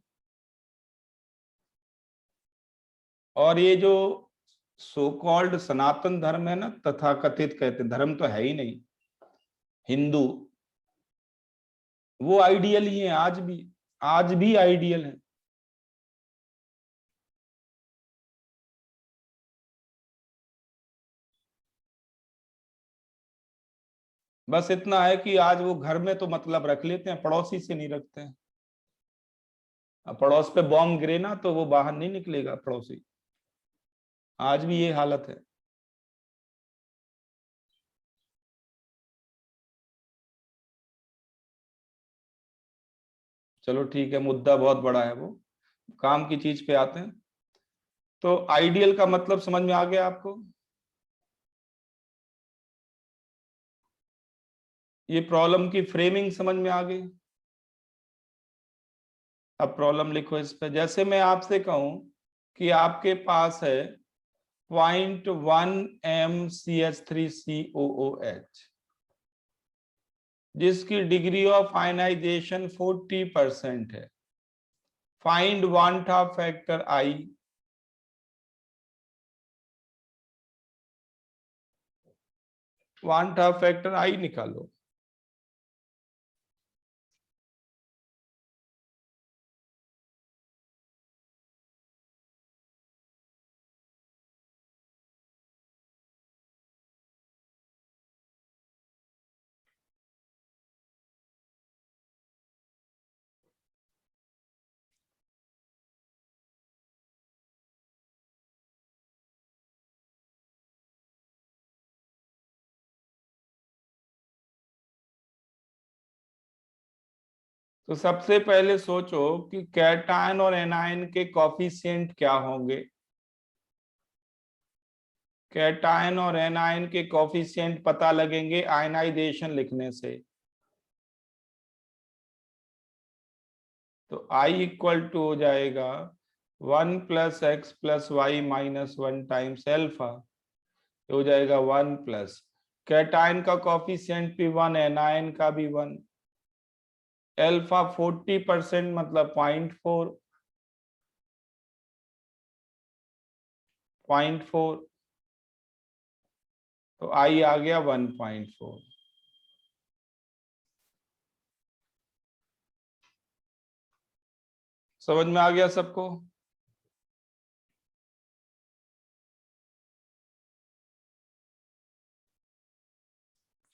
और ये जो सो कॉल्ड सनातन धर्म है ना, तथाकथित कहते, धर्म तो है ही नहीं, हिंदू, वो आइडियल ही है आज भी, आज भी आइडियल है। बस इतना है कि आज वो घर में तो मतलब रख लेते हैं, पड़ोसी से नहीं रखते हैं। अब पड़ोस पे बॉम्ब गिरे ना तो वो बाहर नहीं निकलेगा पड़ोसी। आज भी ये हालत है। चलो ठीक है, मुद्दा बहुत बड़ा है वो, काम की चीज पे आते हैं। तो आइडियल का मतलब समझ में आ गया आपको? ये प्रॉब्लम की फ्रेमिंग समझ में आ गई? अब प्रॉब्लम लिखो इस पे। जैसे मैं आपसे कहूं कि आपके पास है 0.1 MCH3COOH, जिसकी डिग्री ऑफ आयनाइजेशन 40% है। Find van't factor I. Van't factor I निकालो। तो सबसे पहले सोचो कि कैटायन और एनायन के कॉफिशिएंट क्या होंगे। कैटायन और एनायन के कोफिशिएंट पता लगेंगे आयनाइजेशन लिखने से। तो I इक्वल टू हो जाएगा 1 plus x plus y minus 1 times alpha, हो जाएगा 1 प्लस कैटायन का कोफिशिएंट भी 1, एनायन का भी 1, एल्फा 40% मतलब 0.4, तो I आ गया 1.4। समझ में आ गया सबको?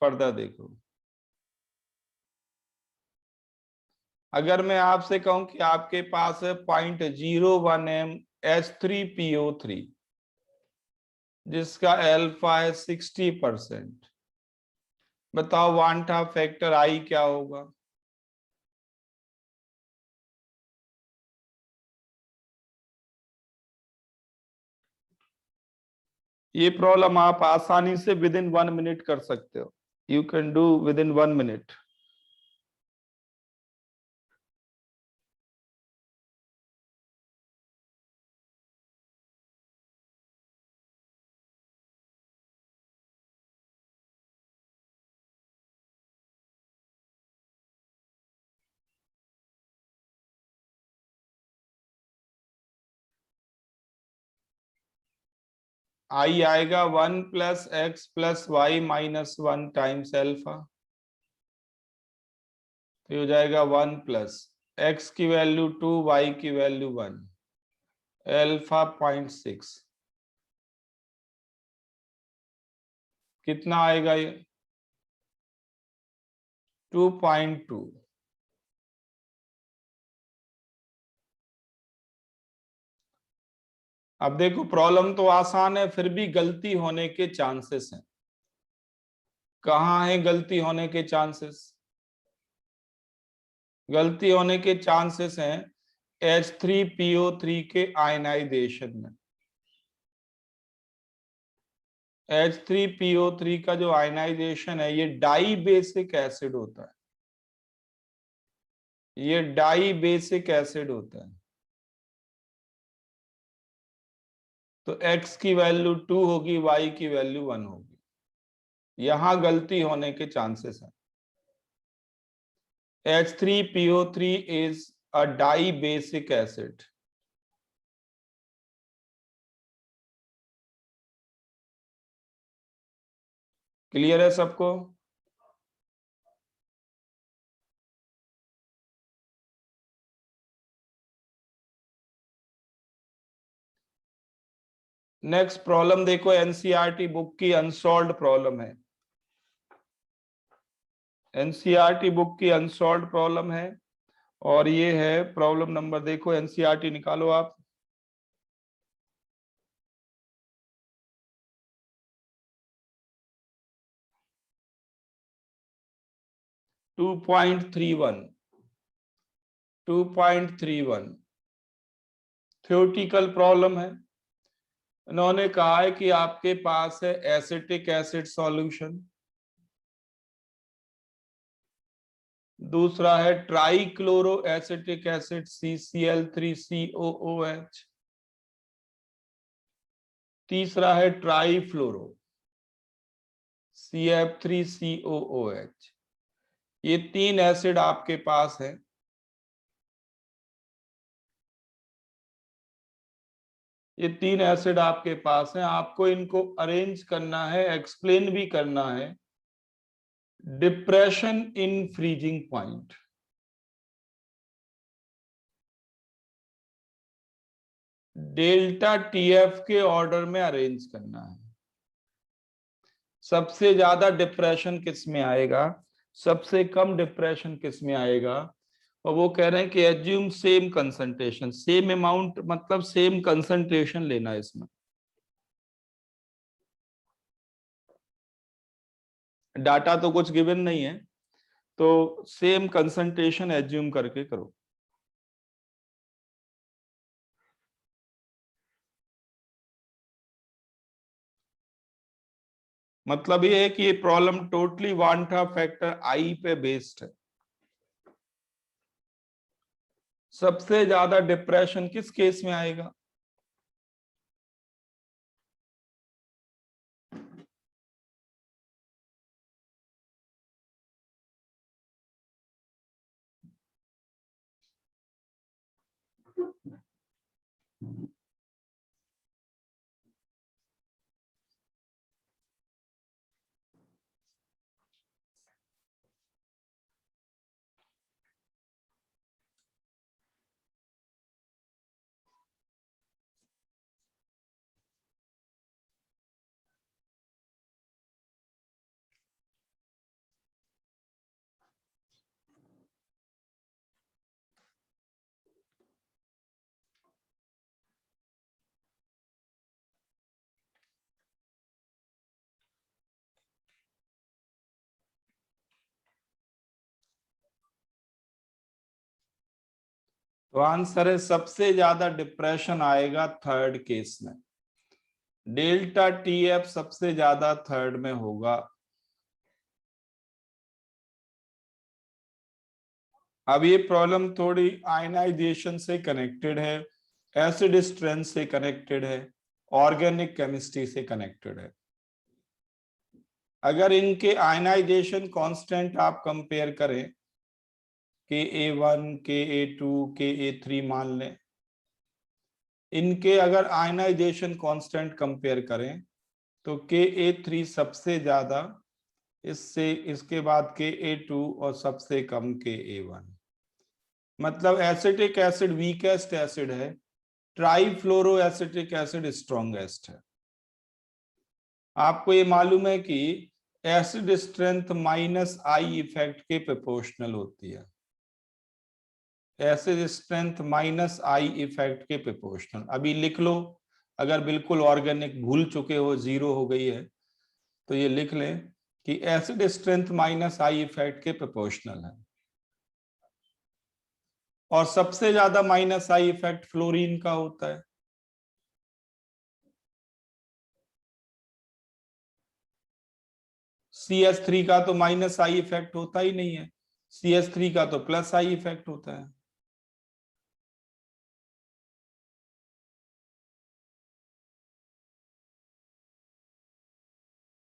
फर्दर देखो, अगर मैं आपसे कहूं कि आपके पास है 0.01 m H3PO3 जिसका एल्फा है 60%, बताओ वांट ऑफ फैक्टर I क्या होगा? ये प्रॉब्लम आप आसानी से विद इन 1 मिनट कर सकते हो। You can do within 1 minute. I आएगा 1 plus x plus y minus 1 times alpha, तो हो जाएगा 1 प्लस एक्स की वैल्यू 2, वाई की वैल्यू 1, एल्फा 0.6। कितना आएगा ये? 2.2। अब देखो प्रॉब्लम तो आसान है, फिर भी गलती होने के चांसेस हैं। कहाँ है गलती होने के चांसेस? गलती होने के चांसेस हैं H3PO3 के आयनाइजेशन में। H3PO3 का जो आयनाइजेशन है ये डाई बेसिक एसिड होता है, ये डाई बेसिक एसिड होता है। तो X की वैल्यू 2 होगी, Y की वैल्यू 1 होगी। यहां गलती होने के चांसेस हैं। H3PO3 is a dibasic acid. Clear है सबको? नेक्स्ट प्रॉब्लम देखो, एनसीईआरटी बुक की अनसॉल्व्ड प्रॉब्लम है। एनसीईआरटी बुक की अनसॉल्व्ड प्रॉब्लम है और ये है प्रॉब्लम नंबर, देखो एनसीईआरटी निकालो आप। 2.31 थ्योरेटिकल प्रॉब्लम है। इन्होंने कहा है कि आपके पास है एसिटिक एसिड सॉल्यूशन, दूसरा है ट्राइक्लोरो एसिटिक एसिड CCl3COOH, तीसरा है ट्राइफ्लोरो CF3COOH। ये 3 एसिड आपके पास है। ये 3 एसिड आपके पास हैं, आपको इनको अरेंज करना है, एक्सप्लेन भी करना है। Depression in freezing point, delta TF के ऑर्डर में अरेंज करना है। सबसे ज्यादा डिप्रेशन किस में आएगा, सबसे कम डिप्रेशन किस में आएगा, और वो कह रहे हैं कि assume same concentration, same amount मतलब सेम कंसंट्रेशन लेना है इसमें। डाटा तो कुछ गिवन नहीं है, तो सेम कंसंट्रेशन एज्यूम करके करो। मतलब ये है कि ये प्रॉब्लम टोटली वांटा फैक्टर आई पे बेस्ड है। सबसे ज्यादा डिप्रेशन किस केस में आएगा? तो आंसर है सबसे ज्यादा डिप्रेशन आएगा थर्ड केस में। डेल्टा टीएफ सबसे ज्यादा थर्ड में होगा। अब ये प्रॉब्लम थोड़ी आयनाइजेशन से कनेक्टेड है, एसिड स्ट्रेंथ से कनेक्टेड है, ऑर्गेनिक केमिस्ट्री से कनेक्टेड है। अगर इनके आयनाइजेशन कांस्टेंट आप कंपेयर करें, Ka1, Ka2, Ka3 मान लें, इनके अगर आयनाइजेशन कांस्टेंट कंपेयर करें तो Ka3 सबसे ज्यादा, इससे इसके बाद Ka2 और सबसे कम Ka1। मतलब एसिटिक एसिड वीकेस्ट एसिड है, ट्राइफ्लोरो एसिटिक एसिड स्ट्रॉन्गेस्ट है। आपको ये मालूम है कि acid strength minus I effect के प्रोपोर्शनल होती है। Acid strength minus I effect के प्रोपोर्शनल। अभी लिख लो, अगर बिल्कुल ऑर्गेनिक भूल चुके हो, जीरो हो गई है, तो ये लिख लें कि acid strength minus I effect के प्रोपोर्शनल है। और सबसे ज्यादा माइनस आई इफेक्ट फ्लोरीन का होता है। CH3 का तो माइनस आई इफेक्ट होता ही नहीं है, CH3 का तो प्लस आई इफेक्ट होता है।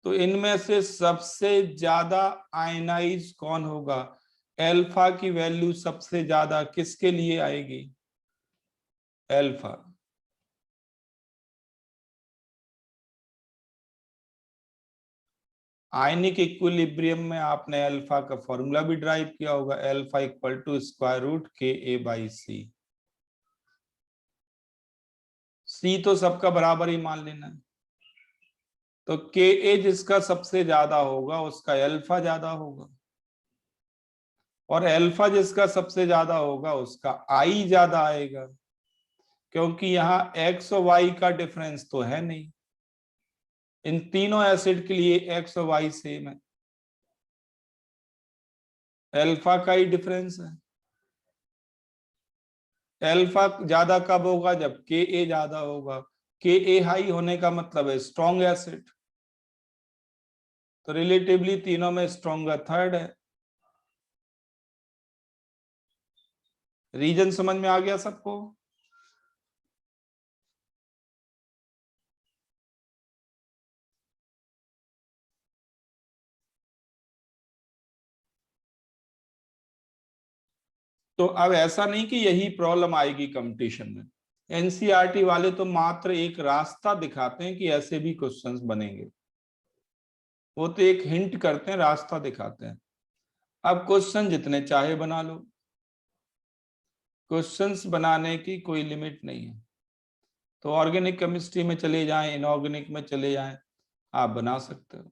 तो इनमें से सबसे ज्यादा आयनाइज कौन होगा? एल्फा की वैल्यू सबसे ज्यादा किसके लिए आएगी? एल्फा। आयनिक इक्विलिब्रियम में आपने अल्फा का फॉर्मूला भी ड्राइव किया होगा, alpha equal to square root Ka/C। C तो सबका बराबर ही मान लेना है। तो Ka जिसका सबसे ज्यादा होगा उसका अल्फा ज्यादा होगा, और अल्फा जिसका सबसे ज्यादा होगा उसका आई ज्यादा आएगा, क्योंकि यहाँ एक्स और वाई का डिफरेंस तो है नहीं। इन तीनों एसिड के लिए एक्स और वाई सेम है, अल्फा का ही डिफरेंस है। अल्फा ज्यादा कब होगा? जब Ka ज्यादा होगा। Ka हाई होने का मतलब है स्ट्रॉन्ग एसिड, तो रिलेटिवली तीनों में स्ट्रॉन्गर थर्ड है। रीजन समझ में आ गया सबको? तो अब ऐसा नहीं कि यही प्रॉब्लम आएगी कंपटीशन में। एनसीईआरटी वाले तो मात्र एक रास्ता दिखाते हैं कि ऐसे भी क्वेश्चंस बनेंगे, वो तो एक हिंट करते हैं, रास्ता दिखाते हैं। अब क्वेश्चन जितने चाहे बना लो, क्वेश्चंस बनाने की कोई लिमिट नहीं है। तो ऑर्गेनिक केमिस्ट्री में चले जाएं, इनऑर्गेनिक में चले जाएं, आप बना सकते हो।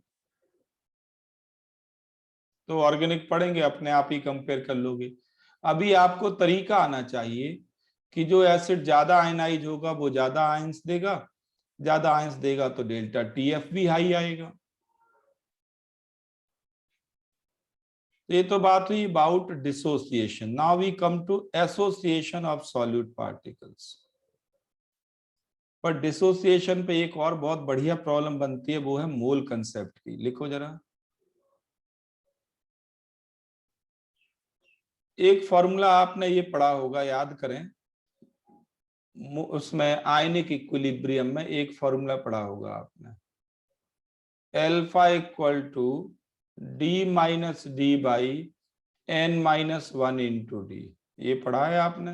तो ऑर्गेनिक पढ़ेंगे, अपने आप ही कंपेयर कर लोगे। अभी आपको तरीका आना चाहिए कि जो एसिड ज्यादा आयनाइज होगा वो ज्यादा आयंस देगा, ज्यादा आयंस देगा तो डेल्टा टीएफ भी हाई आएगा। ये तो बात हुई about dissociation. Now we come to association of solute particles. पर डिसोसिएशन पे एक और बहुत बढ़िया प्रॉब्लम बनती है, वो है मोल कंसेप्ट की। लिखो जरा, एक फॉर्मूला आपने ये पढ़ा होगा, याद करें, उसमें आयनिक इक्विलिब्रियम में एक फॉर्मूला पढ़ा होगा आपने, alpha equal to D minus D by n minus one into D. ये पढ़ा है आपने?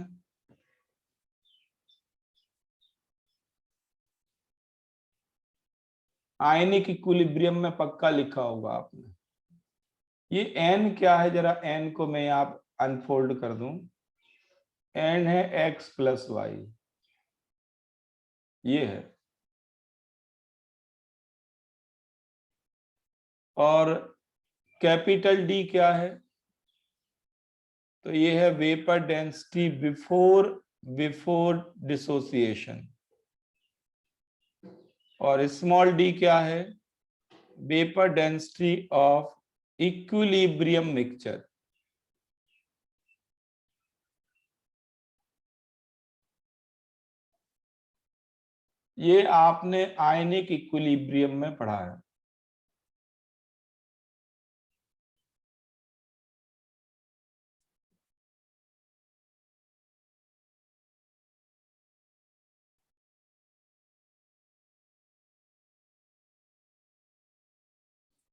आयनिक इक्विलिब्रियम में पक्का लिखा होगा आपने। ये एन क्या है, जरा एन को मैं आप अनफोल्ड कर दूं। एन है एक्स प्लस वाई, ये है। और कैपिटल डी क्या है? तो ये है वेपर डेंसिटी बिफोर डिसोसिएशन। और स्मॉल डी क्या है? Vapour density of equilibrium mixture. ये आपने आयनिक इक्विलिब्रियम में पढ़ा है।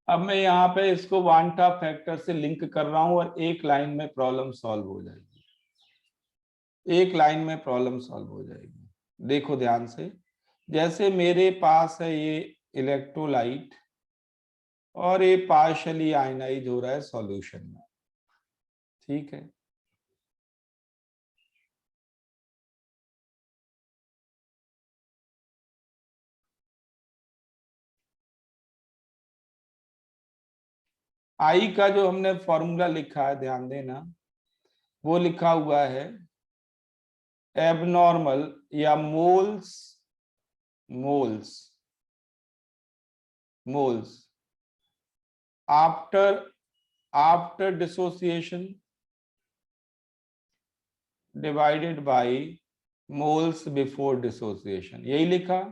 अब मैं यहाँ पे इसको वांटा फैक्टर से लिंक कर रहा हूं और एक लाइन में प्रॉब्लम सॉल्व हो जाएगी। एक लाइन में प्रॉब्लम सॉल्व हो जाएगी। देखो ध्यान से, जैसे मेरे पास है ये इलेक्ट्रोलाइट और ये पार्शियली आयनाइज हो रहा है सॉल्यूशन में, ठीक है। आई का जो हमने फॉर्मूला लिखा है, ध्यान देना, वो लिखा हुआ है एबनॉर्मल या moles moles moles after dissociation divided by moles before dissociation, यही लिखा।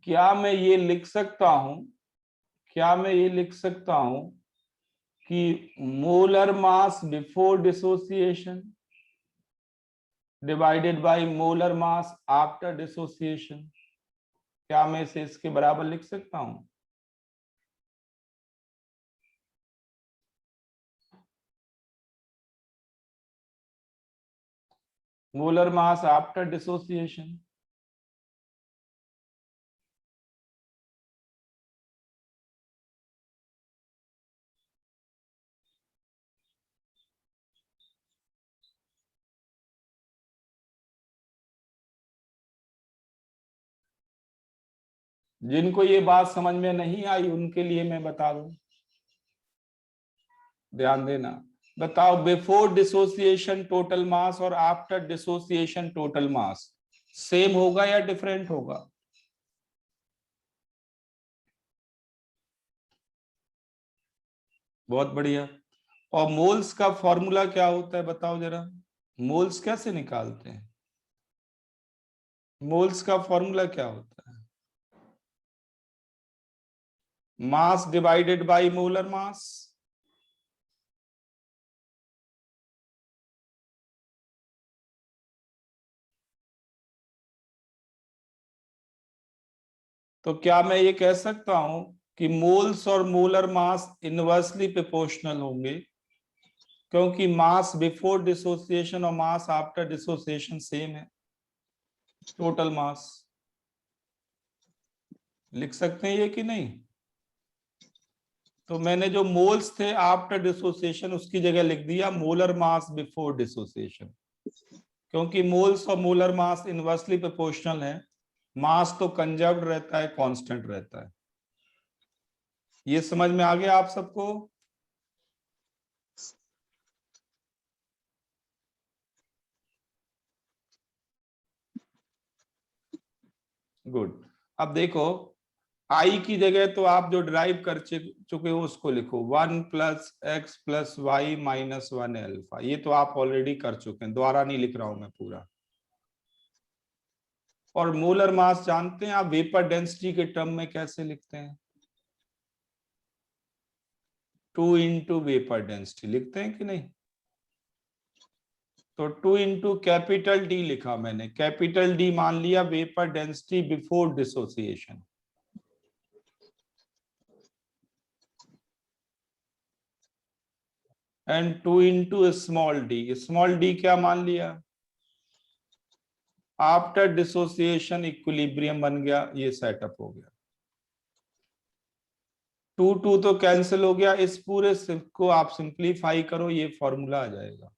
क्या मैं ये लिख सकता हूं, क्या मैं ये लिख सकता हूं कि molar mass before dissociation divided by molar mass after dissociation, क्या मैं इसे इसके बराबर लिख सकता हूं? Molar mass after dissociation. जिनको ये बात समझ में नहीं आई उनके लिए मैं बता दूं, ध्यान देना। बताओ, बिफोर डिसोसिएशन टोटल मास और after dissociation total mass same होगा या डिफरेंट होगा? बहुत बढ़िया। और मोल्स का फॉर्मूला क्या होता है बताओ जरा, मोल्स कैसे निकालते हैं? मोल्स का फॉर्मूला क्या होता है? Mass divided by molar mass. तो क्या मैं ये कह सकता हूं कि मोल्स और मोलर मास इनवर्सली प्रोपोर्शनल होंगे, क्योंकि मास बिफोर डिसोसिएशन और मास आफ्टर डिसोसिएशन सेम है, टोटल मास। लिख सकते हैं ये कि नहीं? तो मैंने जो मोल्स थे आफ्टर डिसोसिएशन उसकी जगह लिख दिया मोलर मास बिफोर डिसोसिएशन, क्योंकि मोल्स और मोलर मास इनवर्सली प्रोपोर्शनल है। मास तो कंजर्व्ड रहता है, कांस्टेंट रहता है। ये समझ में आ गया आप सबको? गुड। अब देखो, आई की जगह तो आप जो ड्राइव कर चुके हो उसको लिखो 1 + x + y - 1 अल्फा। ये तो आप ऑलरेडी कर चुके हैं, दोबारा नहीं लिख रहा हूं मैं पूरा। और मोलर मास जानते हैं आप वेपर डेंसिटी के टर्म में कैसे लिखते हैं? 2 × वेपर डेंसिटी लिखते हैं कि नहीं? तो 2 × कैपिटल डी लिखा मैंने। कैपिटल डी मान लिया vapour density before dissociation, and 2 × small D. Small D क्या मान लिया? आफ्टर डिसोसिएशन इक्विलिब्रियम बन गया, ये सेटअप हो गया। 2 तो कैंसिल हो गया। इस पूरे को आप सिंप्लीफाई करो, ये फॉर्मूला आ जाएगा।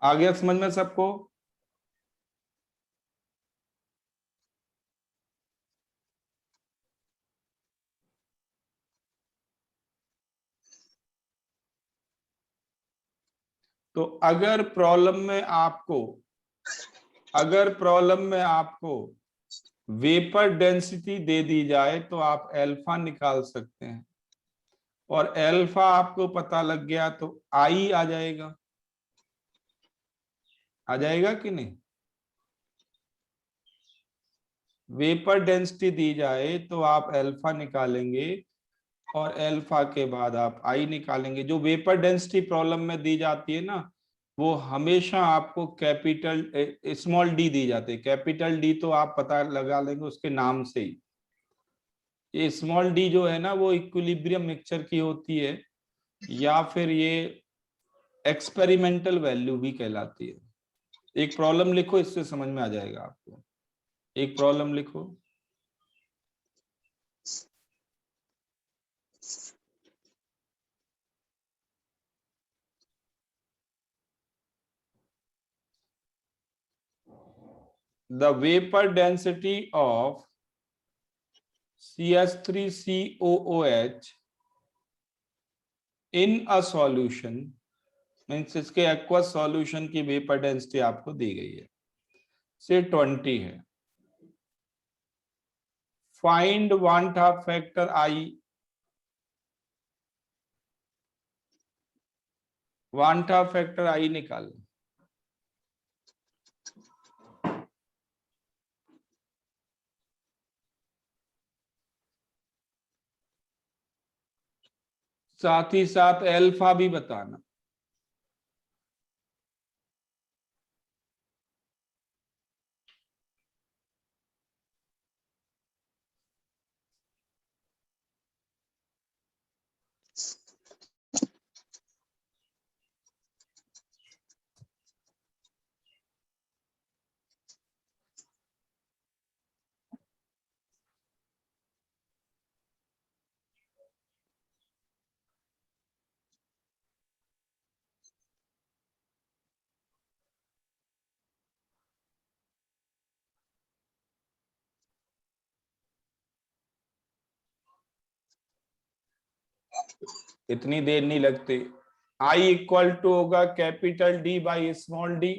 आ गया समझ में सबको? तो अगर प्रॉब्लम में आपको वेपर डेंसिटी दे दी जाए तो आप अल्फा निकाल सकते हैं, और अल्फा आपको पता लग गया तो आई आ जाएगा। आ जाएगा कि नहीं? वेपर डेंसिटी दी जाए तो आप अल्फा निकालेंगे, और अल्फा के बाद आप आई निकालेंगे। जो वेपर डेंसिटी प्रॉब्लम में दी जाती है ना, वो हमेशा आपको कैपिटल स्मॉल डी दी जाती है। कैपिटल डी तो आप पता लगा लेंगे उसके नाम से ही। ये स्मॉल डी जो है ना, वो इक्विलिब्रियम मिक्सचर की होती है, या फिर ये एक्सपेरिमेंटल वैल्यू भी कहलाती है। एक प्रॉब्लम लिखो, इससे समझ में आ जाएगा आपको। एक प्रॉब्लम लिखो। The vapor density of CH3COOH in a solution, means इसके एक्वस सॉल्यूशन की वेपर डेंसिटी आपको दी गई है, से 20 है। Find want half factor I. Want half factor I निकाल। साथ ही साथ अल्फा भी बताना। इतनी देर नहीं लगती। आई इक्वल टू होगा capital D by small D.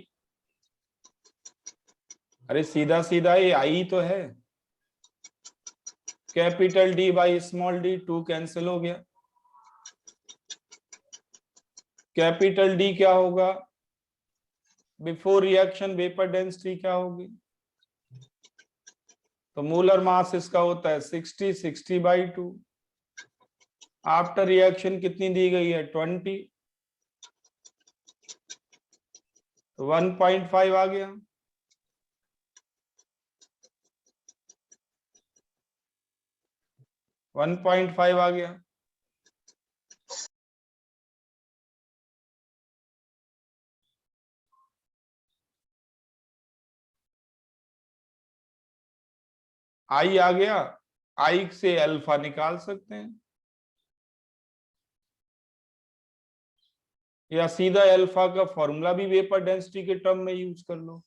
अरे सीधा सीधा ये आई तो है। Capital D by small D, 2 cancel हो गया। कैपिटल डी क्या होगा? बिफोर रिएक्शन वेपर डेंसिटी क्या होगी? तो मोलर मास इसका होता है 60/2। आफ्टर रिएक्शन कितनी दी गई है? 20। तो 1.5 आ गया। वन पॉइंट फाइव आ गया। आई आ गया। आई से अल्फा निकाल सकते हैं, या सीधा अल्फा का फॉर्मूला भी वेपर डेंसिटी के टर्म में यूज कर लो।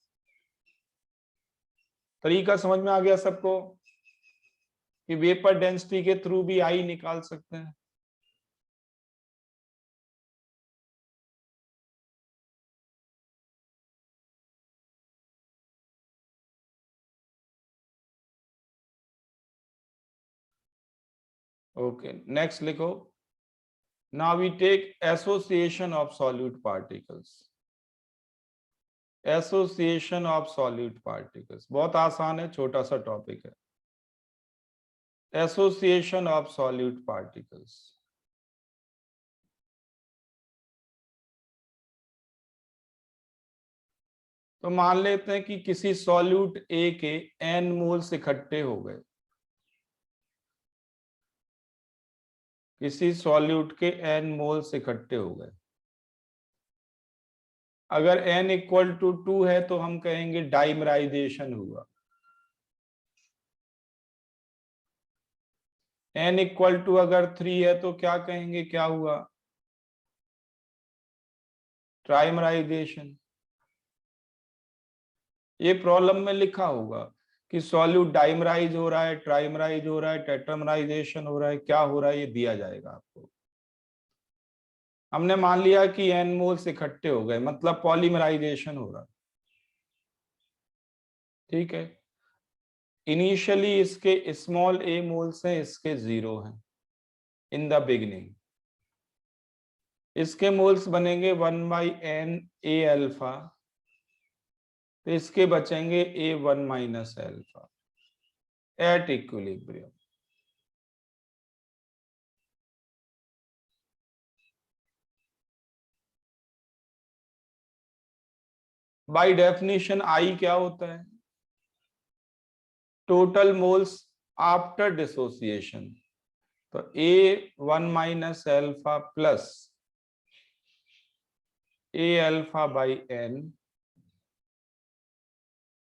तरीका समझ में आ गया सबको? कि वेपर डेंसिटी के थ्रू भी आई निकाल सकते हैं? ओके, नेक्स्ट लिखो। Now we take association of solute particles. Association of solute particles बहुत आसान है, छोटा सा टॉपिक है। Association of solute particles. तो मान लेते हैं कि किसी सॉल्यूट ए के n मोल्स इकट्ठे हो गए। किसी सॉल्यूट के n मोल्स इकट्ठे हो गए। अगर n इक्वल टू 2 है तो हम कहेंगे डाइमराइजेशन हुआ। n इक्वल टू अगर 3 है तो क्या कहेंगे, क्या हुआ? ट्राइमराइजेशन। ये प्रॉब्लम में लिखा होगा कि सॉल्यूट डाइमराइज हो रहा है, ट्राइमराइज हो रहा है, टेट्रामराइजेशन हो रहा है, क्या हो रहा है ये दिया जाएगा आपको। हमने मान लिया कि n मोल्स इकट्ठे हो गए, मतलब पॉलीमराइजेशन हो रहा है। ठीक है, इनिशियली इसके स्मॉल a मोल्स हैं, इसके 0 हैं इन द बिगिनिंग। इसके मोल्स बनेंगे 1/n a अल्फा, तो इसके बचेंगे a1 minus alpha at equilibrium. By definition I क्या होता है? Total moles after dissociation. तो a1 minus alpha plus a alpha by n,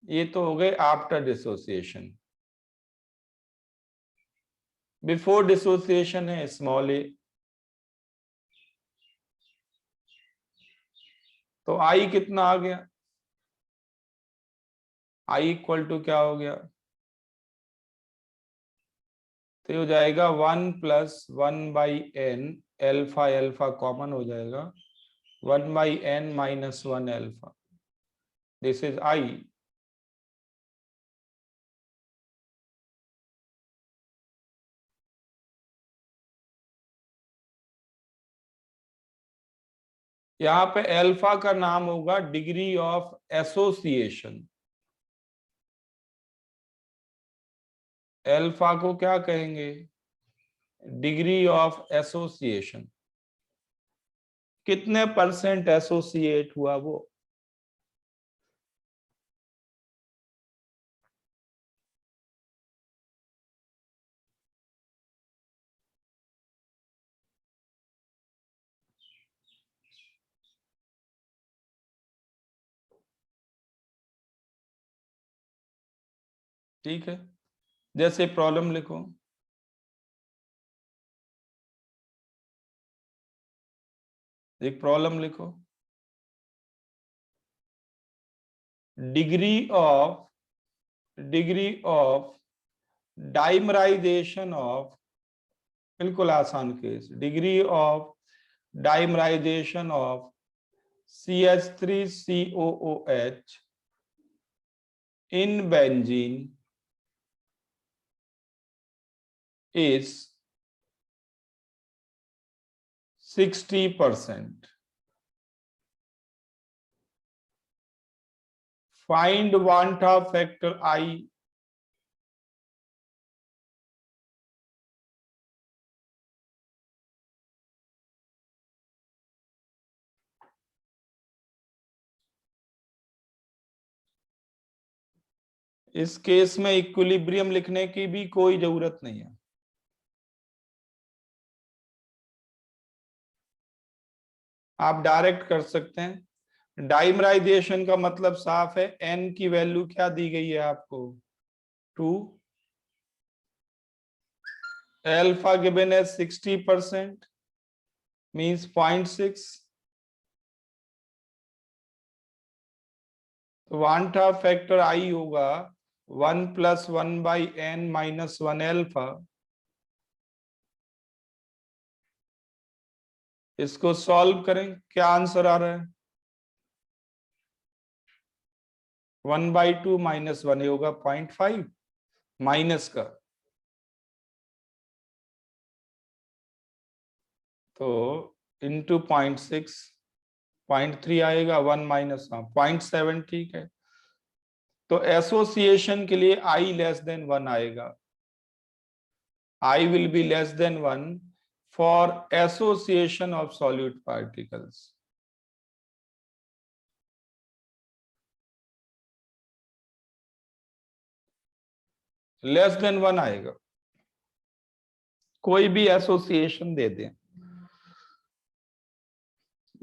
ये तो हो गए आफ्टर डिसोसिएशन। बिफोर डिसोसिएशन है स्मॉल a, तो I कितना आ गया? I इक्वल टू क्या हो गया? तो ये हो जाएगा 1 plus 1/n, alpha alpha common हो जाएगा, 1/n minus 1 alpha. This is I। यहाँ पे अल्फा का नाम होगा डिग्री ऑफ एसोसिएशन। अल्फा को क्या कहेंगे? Degree of association. कितने परसेंट एसोसिएट हुआ वो? ठीक है, जैसे प्रॉब्लम लिखो। एक प्रॉब्लम लिखो। डिग्री ऑफ डाइमराइजेशन ऑफ, बिल्कुल आसान case, degree of dimerisation of CH3COOH in benzene is 60%. Find Van Ta factor I. इस केस में इक्विलिब्रियम लिखने की भी कोई जरूरत नहीं है, आप डायरेक्ट कर सकते हैं। डाइमराइजेशन का मतलब साफ है, n की वैल्यू क्या दी गई है आपको? 2। अल्फा गिवन है 60%, मींस 0.6। तो वान टा फैक्टर I होगा 1 + 1/n - 1 अल्फा, इसको सॉल्व करें, क्या आंसर आ रहा है? 1/2 - 1 ये होगा 0.5 माइनस का, तो इंटू 0.6 0.3 आएगा, 1 माइनस 0.7, ठीक है। तो एसोसिएशन के लिए i लेस देन 1 आएगा, I will be less than 1 for association of solute particles. Less than 1 आएगा, कोई भी एसोसिएशन दे दें।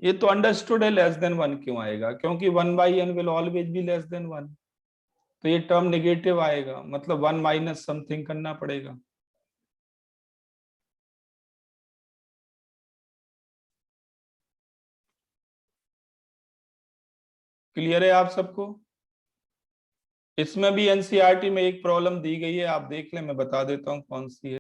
ये तो अंडरस्टूड है लेस देन 1 क्यों आएगा, क्योंकि 1/n will always be less than 1, तो ये टर्म नेगेटिव आएगा, मतलब 1 माइनस समथिंग करना पड़ेगा। क्लियर है आप सबको? इसमें भी एनसीईआरटी में एक प्रॉब्लम दी गई है, आप देख लें, मैं बता देता हूं कौन सी है।